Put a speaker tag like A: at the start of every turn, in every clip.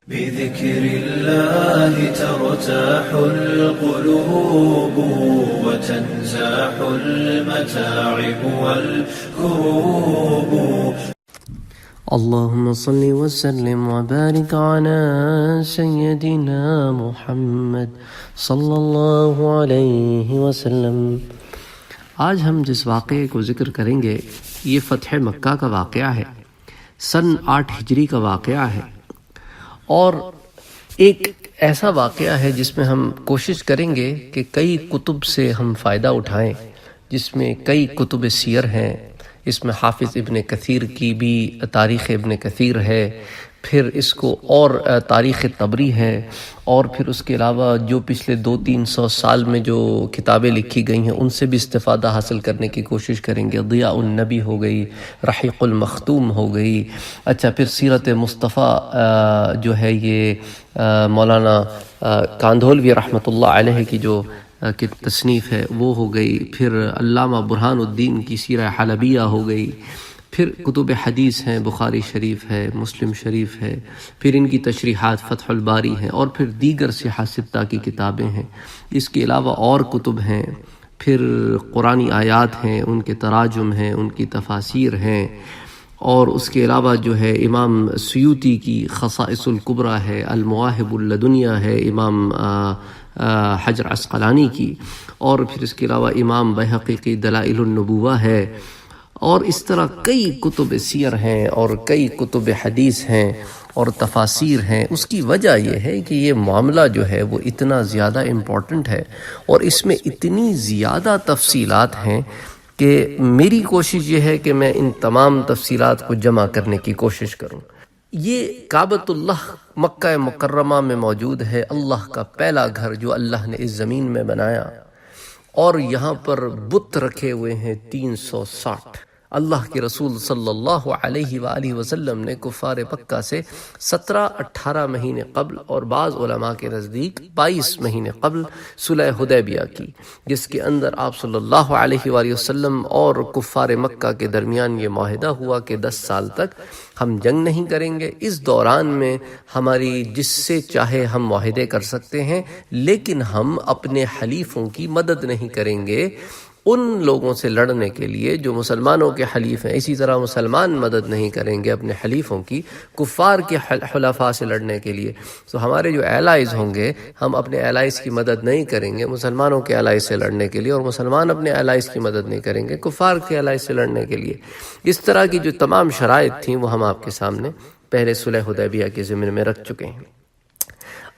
A: بذكر الله ترتاح القلوب وتنزاح المتاعب والكروب.
B: اللهم صل وسلم وبارك على سيدنا محمد صلی اللہ علیہ وسلم. آج ہم جس واقعے کو ذکر کریں گے یہ فتح مکہ کا واقعہ ہے. سن 8 ہجری کا واقعہ ہے اور ایک ایسا واقعہ ہے جس میں ہم کوشش کریں گے کہ کئی کتب سے ہم فائدہ اٹھائیں، جس میں کئی کتب سیر ہیں. اس میں حافظ ابن کثیر کی بھی تاریخ ابن کثیر ہے، پھر اس کو اور تاریخ طبری ہے، اور پھر اس کے علاوہ جو پچھلے 200-300 سال میں جو کتابیں لکھی گئی ہیں ان سے بھی استفادہ حاصل کرنے کی کوشش کریں گے. ضیاء النبی ہو گئی، رحیق المختوم ہو گئی. اچھا، پھر سیرت مصطفیٰ جو ہے یہ مولانا کاندھولوی رحمۃ اللہ علیہ کی جو کی تصنیف ہے وہ ہو گئی. پھر علامہ برہان الدین کی سیرہ حلبیہ ہو گئی. پھر کتب حدیث ہیں، بخاری شریف ہے، مسلم شریف ہے، پھر ان کی تشریحات فتح الباری ہیں، اور پھر دیگر صحاح ستہ کی کتابیں ہیں. اس کے علاوہ اور کتب ہیں، پھر قرآنی آیات ہیں، ان کے تراجم ہیں، ان کی تفاسیر ہیں، اور اس کے علاوہ جو ہے امام سیوطی کی خصائص الکبریٰ ہے، المواہب اللدنیہ ہے امام حجر عسقلانی کی، اور پھر اس کے علاوہ امام بہقی کی دلائل النبوہ ہے، اور اس طرح کئی کتب سیر ہیں اور کئی کتب حدیث ہیں اور تفاسیر ہیں. اس کی وجہ یہ ہے کہ یہ معاملہ جو ہے وہ اتنا زیادہ امپورٹنٹ ہے اور اس میں اتنی زیادہ تفصیلات ہیں کہ میری کوشش یہ ہے کہ میں ان تمام تفصیلات کو جمع کرنے کی کوشش کروں. یہ کعبۃ اللہ مکہ مکرمہ میں موجود ہے، اللہ کا پہلا گھر جو اللہ نے اس زمین میں بنایا، اور یہاں پر بت رکھے ہوئے ہیں 360. اللہ کے رسول صلی اللہ علیہ وآلہ وسلم نے کفار مکہ سے 17-18 مہینے قبل اور بعض علماء کے نزدیک 22 مہینے قبل صلح حدیبیہ کی، جس کے اندر آپ صلی اللہ علیہ وآلہ وسلم اور کفار مکہ کے درمیان یہ معاہدہ ہوا کہ 10 سال تک ہم جنگ نہیں کریں گے. اس دوران میں ہماری جس سے چاہے ہم معاہدے کر سکتے ہیں، لیکن ہم اپنے حلیفوں کی مدد نہیں کریں گے ان لوگوں سے لڑنے کے لیے جو مسلمانوں کے حلیف ہیں. اسی طرح مسلمان مدد نہیں کریں گے اپنے حلیفوں کی کفار کے حلفاء سے لڑنے کے لیے. تو ہمارے جو ایلائز ہوں گے ہم اپنے ایلائز کی مدد نہیں کریں گے مسلمانوں کے ایلائز سے لڑنے کے لیے، اور مسلمان اپنے ایلائز کی مدد نہیں کریں گے کفار کے ایلائز سے لڑنے کے لیے. اس طرح کی جو تمام شرائط تھیں وہ ہم آپ کے سامنے پہلے صلح حدیبیہ کے ضمن میں رکھ چکے ہیں.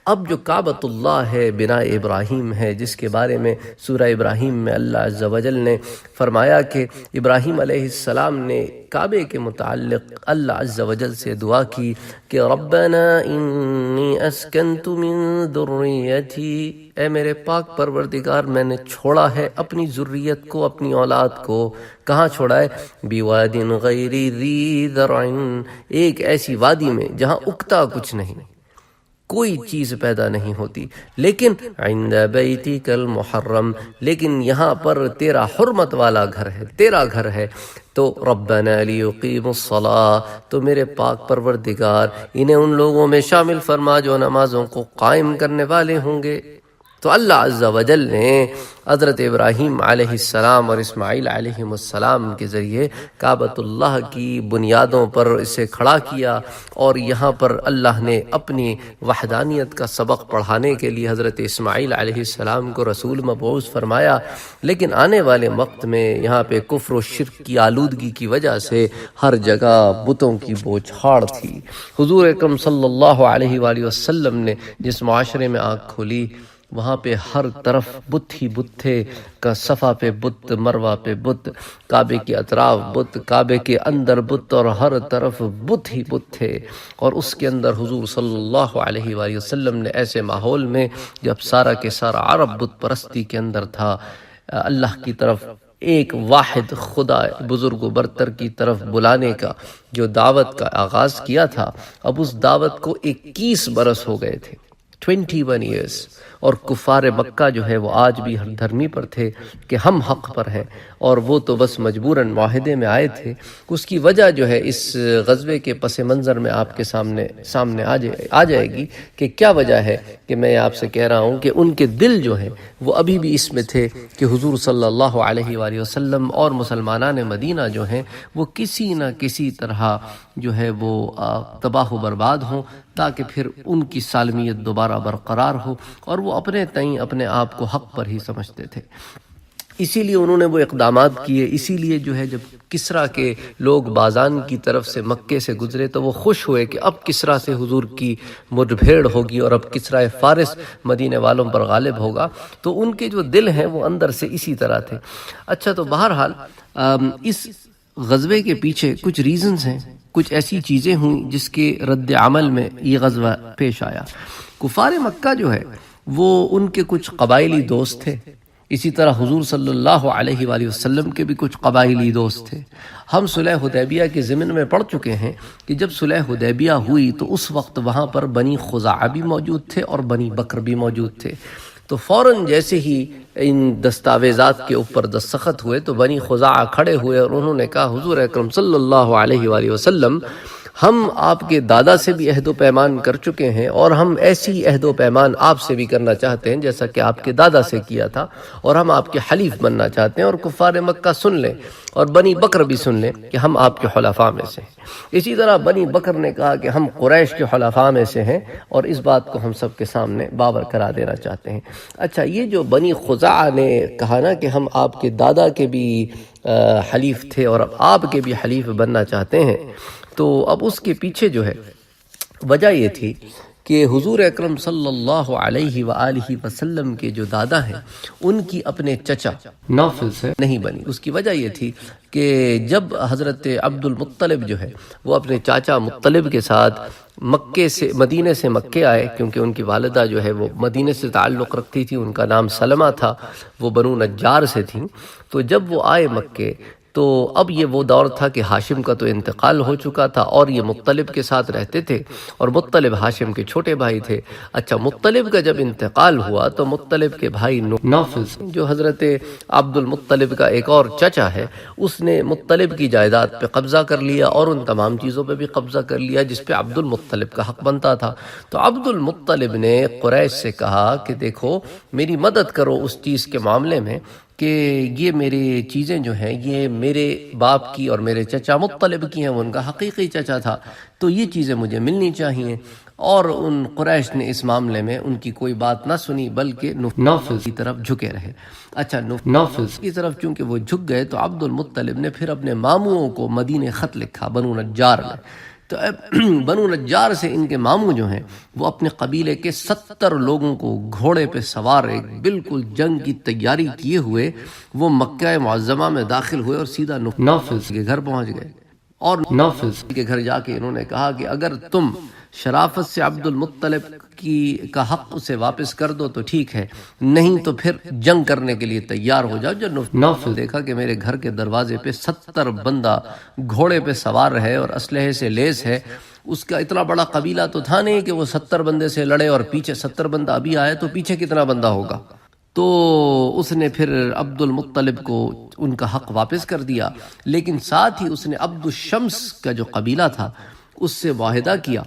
B: اب جو کعبۃ اللہ ہے، بنا ابراہیم ہے، جس کے بارے میں سورہ ابراہیم میں اللہ عز و جل نے فرمایا کہ ابراہیم علیہ السلام نے کعبے کے متعلق اللہ عز و جل سے دعا کی کہ ربنا انی اسکنت من ذریتی، اے میرے پاک پروردگار میں نے چھوڑا ہے اپنی ذریت کو، اپنی اولاد کو. کہاں چھوڑا ہے؟ بواد غیر ذی زرع، ایک ایسی وادی میں جہاں اگتا کچھ نہیں، کوئی چیز پیدا نہیں ہوتی، لیکن عند بیتک المحرم، لیکن یہاں پر تیرا حرمت والا گھر ہے، تیرا گھر ہے. تو ربنا لیقیموا الصلاۃ، تو میرے پاک پروردگار انہیں ان لوگوں میں شامل فرما جو نمازوں کو قائم کرنے والے ہوں گے. تو اللہ عز و جل نے حضرت ابراہیم علیہ السلام اور اسماعیل علیہ السلام کے ذریعے کعبۃ اللہ کی بنیادوں پر اسے کھڑا کیا، اور یہاں پر اللہ نے اپنی وحدانیت کا سبق پڑھانے کے لیے حضرت اسماعیل علیہ السلام کو رسول مبعوث فرمایا. لیکن آنے والے وقت میں یہاں پہ کفر و شرک کی آلودگی کی وجہ سے ہر جگہ بتوں کی بوچھاڑ تھی. حضور اکرم صلی اللہ علیہ وآلہ وسلم نے جس معاشرے میں آنکھ کھولی وہاں پہ ہر طرف بت ہی بت تھے، کا صفا پہ بت، مروہ پہ بت، کعبے کے اطراف بت، کعبے کے اندر بت، اور ہر طرف بت ہی بت تھے. اور اس کے اندر حضور صلی اللہ علیہ وآلہ وسلم نے ایسے ماحول میں جب سارا کے سارا عرب بت پرستی کے اندر تھا، اللہ کی طرف ایک واحد خدا بزرگ و برتر کی طرف بلانے کا جو دعوت کا آغاز کیا تھا، اب اس دعوت کو 21 برس ہو گئے تھے. 21 ایئرس، اور کفار مکہ جو ہے وہ آج بھی ہر دھرمی پر تھے کہ ہم حق پر ہیں، اور وہ تو بس مجبوراً معاہدے میں آئے تھے۔ اس کی وجہ جو ہے اس غزوے کے پس منظر میں آپ کے سامنے آ جائے گی کہ کیا وجہ ہے کہ میں آپ سے کہہ رہا ہوں کہ ان کے دل جو ہیں وہ ابھی بھی اس میں تھے کہ حضور صلی اللہ علیہ وآلہ وسلم اور مسلمانان مدینہ جو ہیں وہ کسی نہ کسی طرح جو ہے وہ تباہ و برباد ہوں، تاکہ پھر ان کی سالمیت دوبارہ برقرار ہو، اور وہ اپنے تئیں اپنے آپ کو حق پر ہی سمجھتے تھے۔ اسی لیے انہوں نے وہ اقدامات کیے۔ اسی لیے جو ہے جب کسریٰ کے لوگ بازان کی طرف سے مکے سے گزرے تو وہ خوش ہوئے کہ اب کسریٰ سے حضور کی مد بھیڑ ہوگی اور اب کسریٰ فارس مدینے والوں پر غالب ہوگا، تو ان کے جو دل ہیں وہ اندر سے اسی طرح تھے۔ اچھا، تو بہرحال اس غزوے کے پیچھے کچھ ریزنز ہیں، کچھ ایسی چیزیں ہوئیں جس کے رد عمل میں یہ غزوہ پیش آیا۔ کفار مکہ جو ہے وہ ان کے کچھ قبائلی دوست تھے، اسی طرح حضور صلی اللہ علیہ وآلہ وسلم کے بھی کچھ قبائلی دوست تھے۔ ہم صلح حدیبیہ کے ضمن میں پڑھ چکے ہیں کہ جب صلح حدیبیہ ہوئی تو اس وقت وہاں پر بنی خزاعہ بھی موجود تھے اور بنی بکر بھی موجود تھے۔ تو فوراً جیسے ہی ان دستاویزات کے اوپر دستخط ہوئے تو بنی خزاعہ کھڑے ہوئے اور انہوں نے کہا حضور اکرم صلی اللہ علیہ وآلہ وسلم، ہم آپ کے دادا سے بھی عہد و پیمان کر چکے ہیں اور ہم ایسی عہد و پیمان آپ سے بھی کرنا چاہتے ہیں جیسا کہ آپ کے دادا سے کیا تھا، اور ہم آپ کے حلیف بننا چاہتے ہیں، اور کفار مکہ سن لیں اور بنی بکر بھی سن لیں کہ ہم آپ کے حلفاء میں سے ہیں۔ اسی طرح بنی بکر نے کہا کہ ہم قریش کے حلفاء میں سے ہیں اور اس بات کو ہم سب کے سامنے باور کرا دینا چاہتے ہیں۔ اچھا، یہ جو بنی خزاعہ نے کہا نا کہ ہم آپ کے دادا کے بھی حلیف تھے اور اب آپ کے بھی حلیف بننا چاہتے ہیں، تو اب اس کے پیچھے جو ہے وجہ یہ تھی کہ حضور اکرم صلی اللہ علیہ وآلہ وسلم کے جو دادا ہیں ان کی اپنے چچا نوفل سے نہیں بنی۔ اس کی وجہ یہ تھی کہ جب حضرت عبد المطلب جو ہے وہ اپنے چاچا مطلب کے ساتھ مدینے سے مکے آئے، کیونکہ ان کی والدہ جو ہے وہ مدینے سے تعلق رکھتی تھی، ان کا نام سلمہ تھا، وہ بنو نجار سے تھیں۔ تو جب وہ آئے مکے تو اب یہ وہ دور تھا کہ ہاشم کا تو انتقال ہو چکا تھا اور یہ مطلب کے ساتھ رہتے تھے، اور مطلب ہاشم کے چھوٹے بھائی تھے۔ اچھا، مطلب کا جب انتقال ہوا تو مطلب کے بھائی نوفل جو حضرت عبد المطلب کا ایک اور چچا ہے، اس نے مطلب کی جائیداد پہ قبضہ کر لیا اور ان تمام چیزوں پہ بھی قبضہ کر لیا جس پہ عبد المطلب کا حق بنتا تھا۔ تو عبد المطلب نے قریش سے کہا کہ دیکھو میری مدد کرو اس چیز کے معاملے میں کہ یہ میری چیزیں جو ہیں یہ میرے باپ کی اور میرے چچا مطلب کی ہیں، وہ ان کا حقیقی چچا تھا، تو یہ چیزیں مجھے ملنی چاہیے۔ اور ان قریش نے اس معاملے میں ان کی کوئی بات نہ سنی بلکہ نوفل کی طرف جھکے رہے۔ اچھا، نوفل کی طرف چونکہ وہ جھک گئے تو عبد المطلب نے پھر اپنے ماموں کو مدینے خط لکھا بنو نجار میں۔ تو بنو نجار سے ان کے ماموں جو ہیں وہ اپنے قبیلے کے 70 لوگوں کو گھوڑے پہ سوار ایک بالکل جنگ کی تیاری کیے ہوئے وہ مکہ معظمہ میں داخل ہوئے اور سیدھا نوفل کے گھر پہنچ گئے، اور نوفل کے گھر جا کے انہوں نے کہا کہ اگر تم شرافت سے عبد المطلب کا حق اسے واپس کر دو تو ٹھیک ہے، نہیں تو پھر جنگ کرنے کے لیے تیار ہو جاؤ۔ جب نوفل دیکھا کہ میرے گھر کے دروازے پہ 70 بندہ گھوڑے پہ سوار ہے اور اسلحے سے لیس ہے، اس کا اتنا بڑا قبیلہ تو تھا نہیں کہ وہ 70 بندے سے لڑے، اور پیچھے 70 بندہ ابھی آئے تو پیچھے کتنا بندہ ہوگا۔ تو اس نے پھر عبد المطلب کو ان کا حق واپس کر دیا، لیکن ساتھ ہی اس نے عبد الشمس کا جو قبیلہ تھا اس سے معاہدہ کیا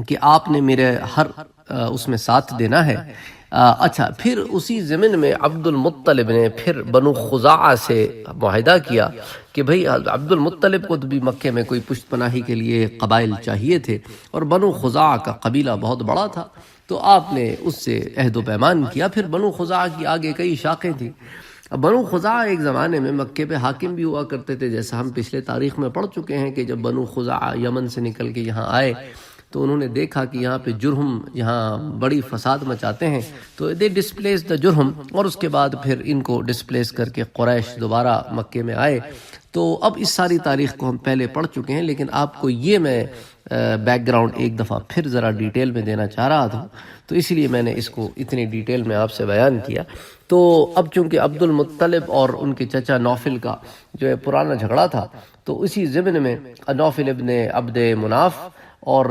B: کہ آپ نے میرے ہر اس میں ساتھ دینا ہے۔ اچھا، پھر اسی ضمن میں عبد المطلب نے پھر بنو خزاعہ سے معاہدہ کیا کہ بھئی عبد المطلب کو تو بھی مکے میں کوئی پشت پناہی کے لیے قبائل چاہیے تھے، اور بنو خزاعہ کا قبیلہ بہت بڑا تھا، تو آپ نے اس سے عہد و پیمان کیا۔ پھر بنو خزاعہ کی آگے کئی شاخیں تھیں۔ بنو خزاعہ ایک زمانے میں مکے پہ حاکم بھی ہوا کرتے تھے، جیسا ہم پچھلے تاریخ میں پڑھ چکے ہیں کہ جب بنو خزاعہ یمن سے نکل کے یہاں آئے تو انہوں نے دیکھا کہ یہاں پہ جرہم یہاں بڑی فساد مچاتے ہیں، تو دے ڈسپلیس دا جرہم، اور اس کے بعد پھر ان کو ڈسپلیس کر کے قریش دوبارہ مکے میں آئے۔ تو اب اس ساری تاریخ کو ہم پہلے پڑھ چکے ہیں، لیکن آپ کو یہ میں بیک گراؤنڈ ایک دفعہ پھر ذرا ڈیٹیل میں دینا چاہ رہا تھا، تو اسی لیے میں نے اس کو اتنی ڈیٹیل میں آپ سے بیان کیا۔ تو اب چونکہ عبد المطلب اور ان کے چچا نوفل کا جو ہے پرانا جھگڑا تھا، تو اسی ضمن میں نوفل ابن عبد مناف اور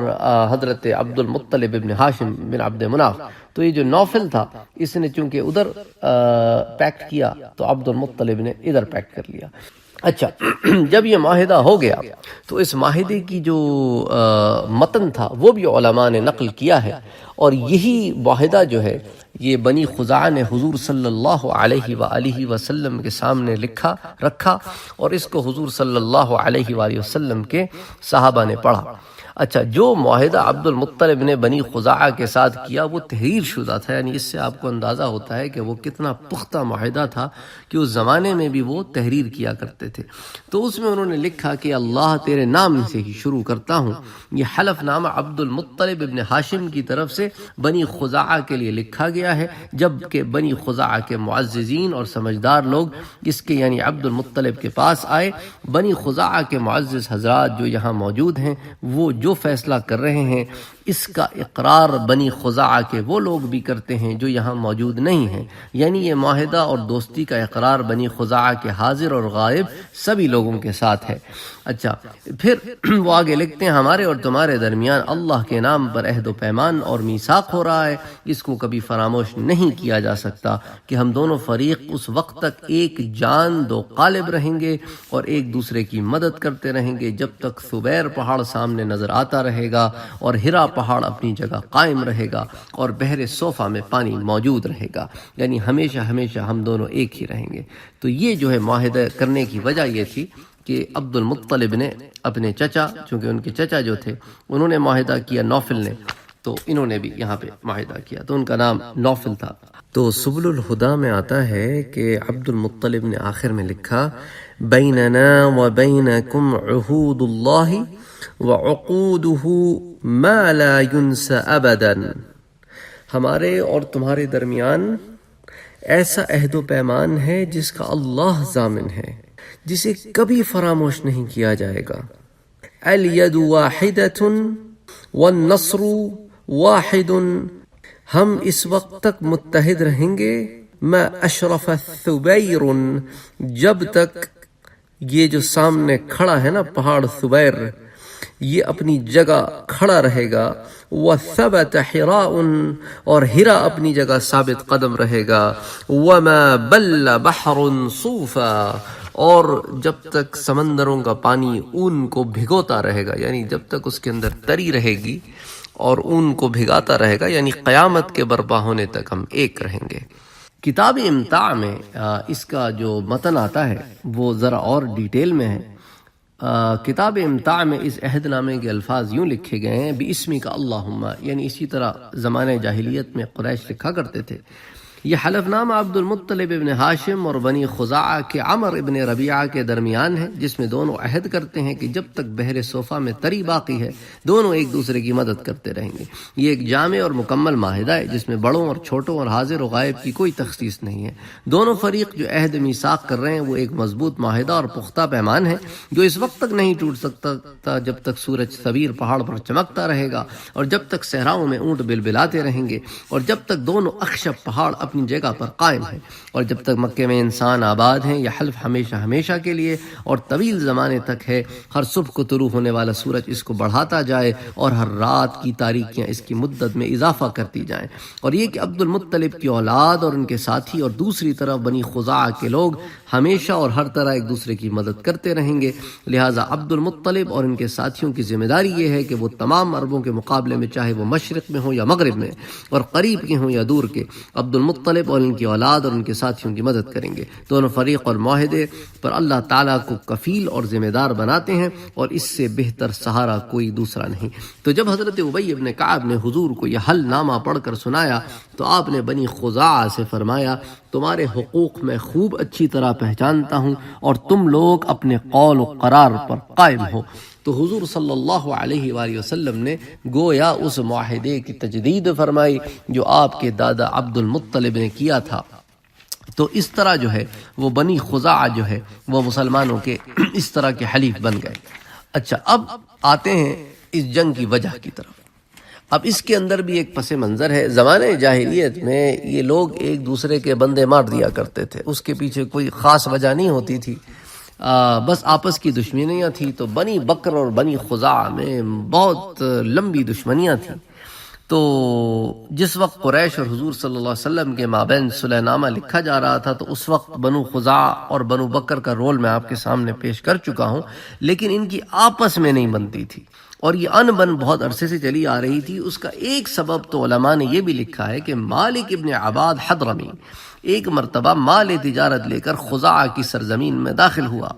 B: حضرت عبد المطلب ابن ہاشم بن عبد مناف. تو یہ جو نوفل تھا اس نے چونکہ ادھر پیکٹ کیا تو عبد المطلب نے ادھر پیکٹ کر لیا. اچھا، جب یہ معاہدہ ہو گیا تو اس معاہدے کی جو متن تھا وہ بھی علماء نے نقل کیا ہے، اور یہی معاہدہ جو ہے یہ بنی خزاعہ نے حضور صلی اللہ علیہ وآلہ وسلم کے سامنے رکھا اور اس کو حضور صلی اللہ علیہ وآلہ وسلم کے صحابہ نے پڑھا. اچھا، جو معاہدہ عبد المطلب نے بنی خزاعہ کے ساتھ کیا وہ تحریر شدہ تھا، یعنی اس سے آپ کو اندازہ ہوتا ہے کہ وہ کتنا پختہ معاہدہ تھا کہ اس زمانے میں بھی وہ تحریر کیا کرتے تھے. تو اس میں انہوں نے لکھا کہ اللہ تیرے نام سے ہی شروع کرتا ہوں. یہ حلف نامہ عبد المطلب ابن ہاشم کی طرف سے بنی خزاعہ کے لیے لکھا گیا ہے، جبکہ بنی خزاعہ کے معززین اور سمجھدار لوگ اس کے یعنی عبد المطلب کے پاس آئے. بنی خزاعہ کے معزز حضرات جو یہاں موجود ہیں وہ جو فیصلہ کر رہے ہیں اس کا اقرار بنی خزاعہ کے وہ لوگ بھی کرتے ہیں جو یہاں موجود نہیں ہیں، یعنی یہ معاہدہ اور دوستی کا اقرار بنی خزاعہ کے حاضر اور غائب سبھی لوگوں کے ساتھ ہے. اچھا، پھر وہ آگے لکھتے ہیں ہمارے اور تمہارے درمیان اللہ کے نام پر عہد و پیمان اور میثاق ہو رہا ہے، اس کو کبھی فراموش نہیں کیا جا سکتا کہ ہم دونوں فریق اس وقت تک ایک جان دو قالب رہیں گے اور ایک دوسرے کی مدد کرتے رہیں گے جب تک ثبیر پہاڑ سامنے نظر آتا رہے گا اور ہرا پہاڑ اپنی جگہ قائم رہے گا اور بحر صوفہ میں پانی موجود رہے گا، یعنی ہمیشہ ہمیشہ ہم دونوں ایک ہی رہیں گے. تو یہ جو ہے معاہدہ کرنے کی وجہ یہ تھی کہ عبد المطلب نے اپنے چچا، چونکہ ان کے چچا جو تھے انہوں نے معاہدہ کیا نوفل نے، تو انہوں نے بھی یہاں پہ معاہدہ کیا، تو ان کا نام نوفل تھا. تو سبل الہدی میں آتا ہے کہ عبد المطلب نے آخر میں لکھا بیننا و بینکم عہود اللہ وعقودہ ما لا ینسى ابدا، ہمارے اور تمہارے درمیان ایسا عہد و پیمان ہے جس کا اللہ ضامن ہے، جسے کبھی فراموش نہیں کیا جائے گا. الید واحدۃ والنصر واحد، ہم اس وقت تک متحد رہیں گے ما اشرف ثبیر، جب تک یہ جو سامنے کھڑا ہے نا پہاڑ ثبیر یہ اپنی جگہ کھڑا رہے گا. وثبت حراء، اور ہرا اپنی جگہ ثابت قدم رہے گا. وما بل بحر صوفا، اور جب تک سمندروں کا پانی اون کو بھگوتا رہے گا، یعنی جب تک اس کے اندر تری رہے گی اور اون کو بھگاتا رہے گا، یعنی قیامت کے برپا ہونے تک ہم ایک رہیں گے. کتاب امتاع میں اس کا جو متن آتا ہے وہ ذرا اور ڈیٹیل میں ہے. کتاب امتاع میں اس عہد نامے کے الفاظ یوں لکھے گئے ہیں بِاسْمِكَ اللہم، یعنی اسی طرح زمانہ جاہلیت میں قریش لکھا کرتے تھے. یہ حلف نامہ عبد المطلب ابن ہاشم اور بنی خزاعہ کے عمر ابن ربیعہ کے درمیان ہے، جس میں دونوں عہد کرتے ہیں کہ جب تک بحر صوفہ میں تری باقی ہے دونوں ایک دوسرے کی مدد کرتے رہیں گے. یہ ایک جامع اور مکمل معاہدہ ہے جس میں بڑوں اور چھوٹوں اور حاضر و غائب کی کوئی تخصیص نہیں ہے. دونوں فریق جو عہد میثاق کر رہے ہیں وہ ایک مضبوط معاہدہ اور پختہ پیمان ہے جو اس وقت تک نہیں ٹوٹ سکتا جب تک سورج ثبیر پہاڑ پر چمکتا رہے گا، اور جب تک صحراؤں میں اونٹ بلبلاتے رہیں گے، اور جب تک دونوں اخشب پہاڑ اپنی جگہ پر قائم ہے، اور جب تک مکے میں انسان آباد ہیں. یہ حلف ہمیشہ ہمیشہ کے لیے اور طویل زمانے تک ہے. ہر صبح کو طلوع ہونے والا سورج اس کو بڑھاتا جائے اور ہر رات کی تاریکیاں اس کی مدت میں اضافہ کرتی جائیں. اور یہ کہ عبد المطلب کی اولاد اور ان کے ساتھی اور دوسری طرف بنی خزاعہ کے لوگ ہمیشہ اور ہر طرح ایک دوسرے کی مدد کرتے رہیں گے. لہٰذا عبد المطلب اور ان کے ساتھیوں کی ذمہ داری یہ ہے کہ وہ تمام عربوں کے مقابلے میں چاہے وہ مشرق میں ہوں یا مغرب میں اور قریب کے ہوں یا دور کے، عبد المطلب اور ان کی اولاد اور ان کے ساتھیوں کی مدد کریں گے. دونوں فریق اور معاہدے پر اللہ تعالیٰ کو کفیل اور ذمہ دار بناتے ہیں، اور اس سے بہتر سہارا کوئی دوسرا نہیں. تو جب حضرت ابی بن کعب نے حضور کو یہ حل نامہ پڑھ کر سنایا تو آپ نے بنی خزاعہ سے فرمایا تمہارے حقوق میں خوب اچھی طرح پہچانتا ہوں اور تم لوگ اپنے قول و قرار پر قائم ہو. تو حضور صلی اللہ علیہ وآلہ وسلم نے گویا اس معاہدے کی تجدید فرمائی جو آپ کے دادا عبد المطلب نے کیا تھا. تو اس طرح جو ہے وہ بنی خزاعہ جو ہے وہ مسلمانوں کے اس طرح کے حلیف بن گئے. اچھا، اب آتے ہیں اس جنگ کی وجہ کی طرف. اب اس کے اندر بھی ایک پس منظر ہے. زمانے جاہلیت میں یہ لوگ ایک دوسرے کے بندے مار دیا کرتے تھے، اس کے پیچھے کوئی خاص وجہ نہیں ہوتی تھی. بس آپس کی دشمنیاں تھیں. تو بنی بکر اور بنی خزاعہ میں بہت لمبی دشمنیاں تھیں. تو جس وقت قریش اور حضور صلی اللہ علیہ وسلم کے مابین صلح نامہ لکھا جا رہا تھا، تو اس وقت بنو خزاعہ اور بنو بکر کا رول میں آپ کے سامنے پیش کر چکا ہوں، لیکن ان کی آپس میں نہیں بنتی تھی اور یہ ان بن بہت عرصے سے چلی آ رہی تھی. اس کا ایک سبب تو علماء نے یہ بھی لکھا ہے کہ مالک ابن عباد حضرمی ایک مرتبہ مال تجارت لے کر خزاعہ کی سرزمین میں داخل ہوا.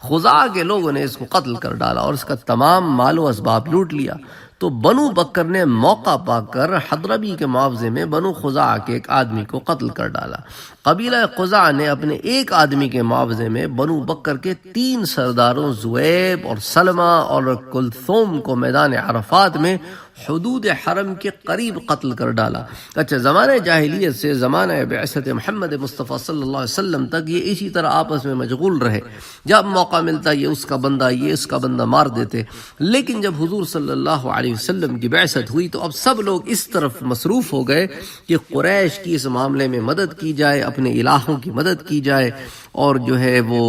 B: خزاعہ کے لوگوں نے اس کو قتل کر ڈالا اور اس کا تمام مال و اسباب لوٹ لیا. تو بنو بکر نے موقع پا کر حضرمی کے معاوضے میں بنو خزاعہ کے ایک آدمی کو قتل کر ڈالا. قبیلہ خزاعہ نے اپنے ایک آدمی کے معاوضے میں بنو بکر کے 3 سرداروں زویب اور سلمہ اور کلثوم کو میدان عرفات میں حدود حرم کے قریب قتل کر ڈالا. اچھا، زمانہ جاہلیت سے زمانہ بعثت محمد مصطفیٰ صلی اللہ علیہ وسلم تک یہ اسی طرح آپس میں مشغول رہے. جب موقع ملتا یہ اس کا بندہ یہ اس کا بندہ مار دیتے. لیکن جب حضور صلی اللہ علیہ وسلم کی بعثت ہوئی تو اب سب لوگ اس طرف مصروف ہو گئے کہ قریش کی اس معاملے میں مدد کی جائے، اپنے الہوں کی مدد کی جائے، اور جو ہے وہ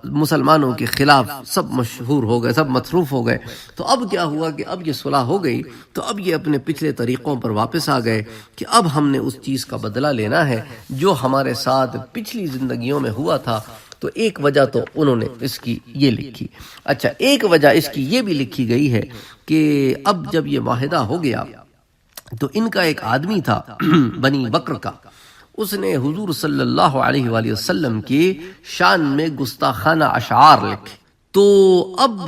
B: مسلمانوں کے خلاف سب مشہور ہو گئے، سب مصروف ہو گئے. تو اب کیا ہوا کہ اب یہ صلح ہو گئی تو اب یہ اپنے پچھلے طریقوں پر واپس آ گئے کہ اب ہم نے اس چیز کا بدلہ لینا ہے جو ہمارے ساتھ پچھلی زندگیوں میں ہوا تھا. تو ایک وجہ تو انہوں نے اس کی یہ لکھی. اچھا، ایک وجہ اس کی یہ بھی لکھی گئی ہے کہ اب جب یہ معاہدہ ہو گیا تو ان کا ایک آدمی تھا بنی بکر کا، اس نے حضور صلی اللہ علیہ وآلہ وسلم کی شان میں گستاخانہ اشعار لکھے. تو اب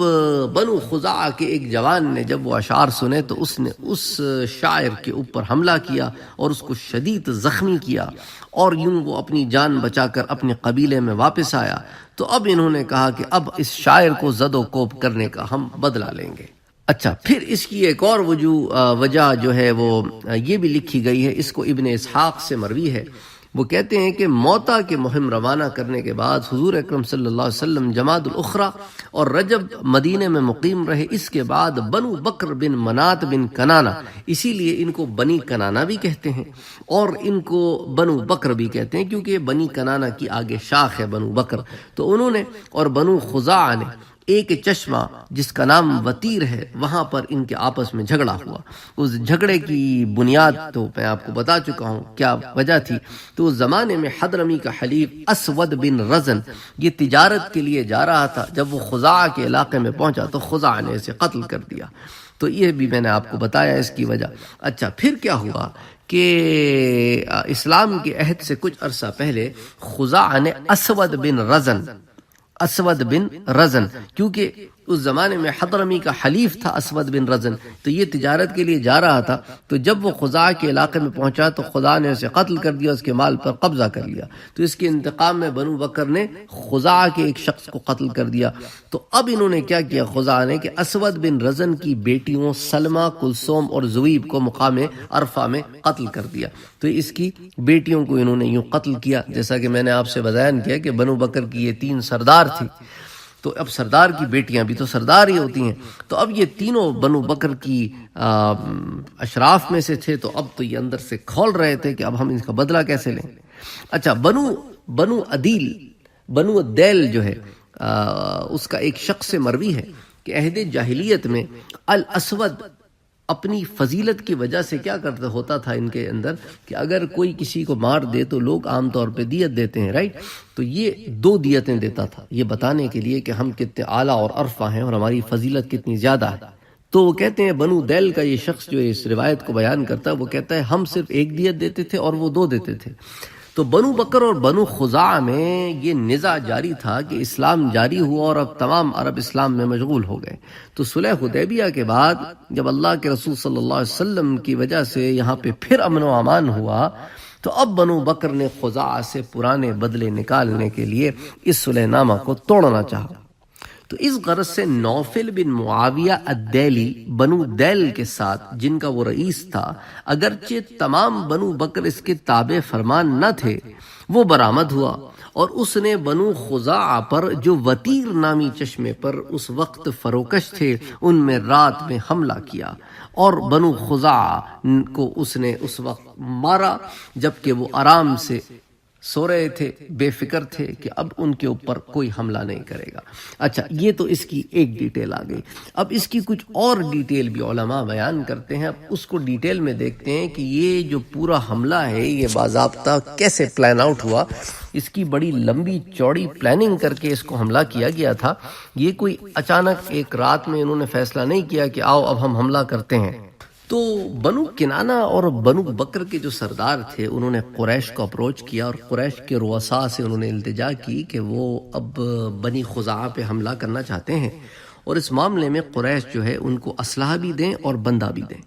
B: بنو خزاعہ کے ایک جوان نے جب وہ اشعار سنے تو اس نے اس شاعر کے اوپر حملہ کیا اور اس کو شدید زخمی کیا، اور یوں وہ اپنی جان بچا کر اپنے قبیلے میں واپس آیا. تو اب انہوں نے کہا کہ اب اس شاعر کو زد و کوب کرنے کا ہم بدلہ لیں گے. اچھا، پھر اس کی ایک اور وجہ جو ہے وہ یہ بھی لکھی گئی ہے، اس کو ابن اسحاق سے مروی ہے. وہ کہتے ہیں کہ موتا کے مہم روانہ کرنے کے بعد حضور اکرم صلی اللہ علیہ وسلم جمادی الاخری اور رجب مدینے میں مقیم رہے. اس کے بعد بنو بکر بن منات بن کنانہ، اسی لیے ان کو بنی کنانہ بھی کہتے ہیں اور ان کو بنو بکر بھی کہتے ہیں کیونکہ بنی کنانہ کی آگے شاخ ہے بنو بکر. تو انہوں نے اور بنو خزاعہ نے ایک چشمہ جس کا نام وطیر ہے وہاں پر ان کے آپس میں جھگڑا ہوا. اس جھگڑے کی بنیاد تو میں آپ کو بتا چکا ہوں کیا وجہ تھی. تو اس زمانے میں حضرمی کا حلیف اسود بن رزن یہ تجارت کے لیے جا رہا تھا. جب وہ خزاعہ کے علاقے میں پہنچا تو خزاعہ نے اسے قتل کر دیا. تو یہ بھی میں نے آپ کو بتایا اس کی وجہ. اچھا، پھر کیا ہوا کہ اسلام کے عہد سے کچھ عرصہ پہلے خزاعہ نے اسود بن رزن کیونکہ اس زمانے میں حضرمی کا حلیف تھا اسود بن رزن، تو یہ تجارت کے لیے جا رہا تھا. تو جب وہ خزاعہ کے علاقے میں پہنچا تو خدا نے اسے قتل کر دیا، اس کے مال پر قبضہ کر لیا. تو اس کے انتقام میں بنو بکر نے خزاعہ کے ایک شخص کو قتل کر دیا. تو اب انہوں نے کیا کیا خزاعہ نے کہ اسود بن رزن کی بیٹیوں سلمہ، کلثوم اور زویب کو مقام عرفہ میں قتل کر دیا. تو اس کی بیٹیوں کو انہوں نے یوں قتل کیا جیسا کہ میں نے آپ سے بیان کیا کہ بنو بکر کی یہ 3 سردار تھی. تو اب سردار کی بیٹیاں بھی تو سردار ہی ہوتی ہیں. تو اب یہ تینوں بنو بکر کی اشراف میں سے تھے. تو اب تو یہ اندر سے کھول رہے تھے کہ اب ہم اس کا بدلہ کیسے لیں. اچھا، بنو عدیل جو ہے اس کا ایک شخص سے مروی ہے کہ عہد جاہلیت میں الاسود اپنی فضیلت کی وجہ سے کیا کرتا ہوتا تھا ان کے اندر کہ اگر کوئی کسی کو مار دے تو لوگ عام طور پہ دیت دیتے ہیں، رائٹ. تو یہ 2 دیتیں دیتا تھا یہ بتانے کے لیے کہ ہم کتنے اعلیٰ اور عرفہ ہیں اور ہماری فضیلت کتنی زیادہ ہے. تو وہ کہتے ہیں بنو دیل کا یہ شخص جو اس روایت کو بیان کرتا ہے وہ کہتا ہے ہم صرف 1 دیت دیتے تھے اور وہ 2 دیتے تھے. تو بنو بکر اور بنو خزاعہ میں یہ نزاع جاری تھا کہ اسلام جاری ہوا اور اب تمام عرب اسلام میں مشغول ہو گئے. تو صلح حدیبیہ کے بعد جب اللہ کے رسول صلی اللہ علیہ وسلم کی وجہ سے یہاں پہ پھر امن و امان ہوا تو اب بنو بکر نے خزاعہ سے پرانے بدلے نکالنے کے لیے اس صلح نامہ کو توڑنا چاہا. تو اس غرض سے نوفل بن معاویہ الدیلی بنو دیل کے ساتھ جن کا وہ رئیس تھا، اگرچہ تمام بنو بکر اس کے تابع فرمان نہ تھے، وہ برآمد ہوا اور اس نے بنو خزاعہ پر جو وطیر نامی چشمے پر اس وقت فروکش تھے ان میں رات میں حملہ کیا اور بنو خزاعہ کو اس نے اس وقت مارا جبکہ وہ آرام سے سو رہے تھے، بے فکر تھے کہ اب ان کے اوپر کوئی حملہ نہیں کرے گا۔ اچھا، یہ تو اس کی ایک ڈیٹیل آ گئی۔ اب اس کی کچھ اور ڈیٹیل بھی علماء بیان کرتے ہیں۔ اب اس کو ڈیٹیل میں دیکھتے ہیں کہ یہ جو پورا حملہ ہے یہ باضابطہ کیسے پلان آؤٹ ہوا۔ اس کی بڑی لمبی چوڑی پلاننگ کر کے اس کو حملہ کیا گیا تھا۔ یہ کوئی اچانک ایک رات میں انہوں نے فیصلہ نہیں کیا کہ آؤ اب ہم حملہ کرتے ہیں۔ تو بنو کنانہ اور بنو بکر کے جو سردار تھے انہوں نے قریش کو اپروچ کیا اور قریش کے رؤساء سے انہوں نے التجا کی کہ وہ اب بنی خزاعہ پہ حملہ کرنا چاہتے ہیں، اور اس معاملے میں قریش جو ہے ان کو اسلحہ بھی دیں اور بندہ بھی دیں،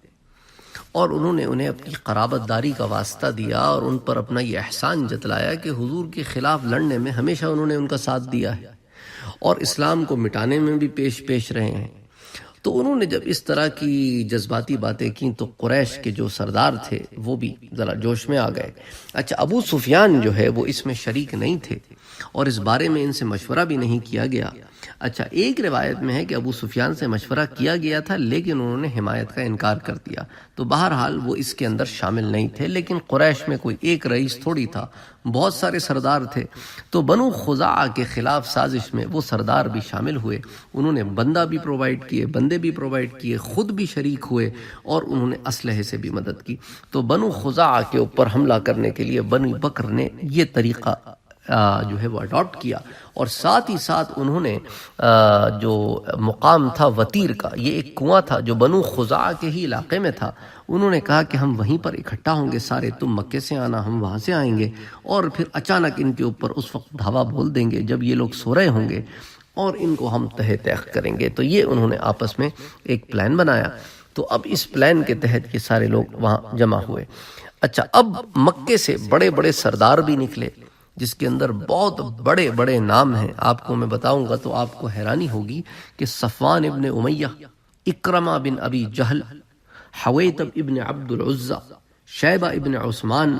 B: اور انہوں نے انہیں اپنی قرابت داری کا واسطہ دیا اور ان پر اپنا یہ احسان جتلایا کہ حضور کے خلاف لڑنے میں ہمیشہ انہوں نے ان کا ساتھ دیا ہے اور اسلام کو مٹانے میں بھی پیش رہے ہیں۔ تو انہوں نے جب اس طرح کی جذباتی باتیں کی تو قریش کے جو سردار تھے وہ بھی ذرا جوش میں آ گئے۔ اچھا، ابو سفیان جو ہے وہ اس میں شریک نہیں تھے اور اس بارے میں ان سے مشورہ بھی نہیں کیا گیا۔ اچھا، ایک روایت میں ہے کہ ابو سفیان سے مشورہ کیا گیا تھا لیکن انہوں نے حمایت کا انکار کر دیا، تو بہرحال وہ اس کے اندر شامل نہیں تھے۔ لیکن قریش میں کوئی ایک رئیس تھوڑی تھا، بہت سارے سردار تھے، تو بنو خزاعہ کے خلاف سازش میں وہ سردار بھی شامل ہوئے۔ انہوں نے بندہ بھی پرووائڈ کیے، بندے بھی پرووائڈ کیے، خود بھی شریک ہوئے اور انہوں نے اسلحے سے بھی مدد کی۔ تو بنو خزاعہ کے اوپر حملہ کرنے کے لیے بنو بکر نے یہ طریقہ جو ہے وہ اڈاپٹ کیا، اور ساتھ ہی ساتھ انہوں نے جو مقام تھا وطیر کا، یہ ایک کنواں تھا جو بنو خزاعہ کے ہی علاقے میں تھا، انہوں نے کہا کہ ہم وہیں پر اکٹھا ہوں گے سارے، تم مکے سے آنا، ہم وہاں سے آئیں گے، اور پھر اچانک ان کے اوپر اس وقت دھاوا بول دیں گے جب یہ لوگ سو رہے ہوں گے، اور ان کو ہم تہہ تیخ کریں گے۔ تو یہ انہوں نے آپس میں ایک پلان بنایا۔ تو اب اس پلان کے تحت یہ سارے لوگ وہاں جمع ہوئے۔ اچھا، اب مکے سے بڑے بڑے سردار بھی نکلے جس کے اندر بہت بڑے بڑے نام ہیں۔ آپ کو میں بتاؤں گا تو آپ کو حیرانی ہوگی کہ صفوان ابن امیہ، اکرمہ بن ابی جہل، حویتب ابن عبد العزہ، شیبہ ابن عثمان،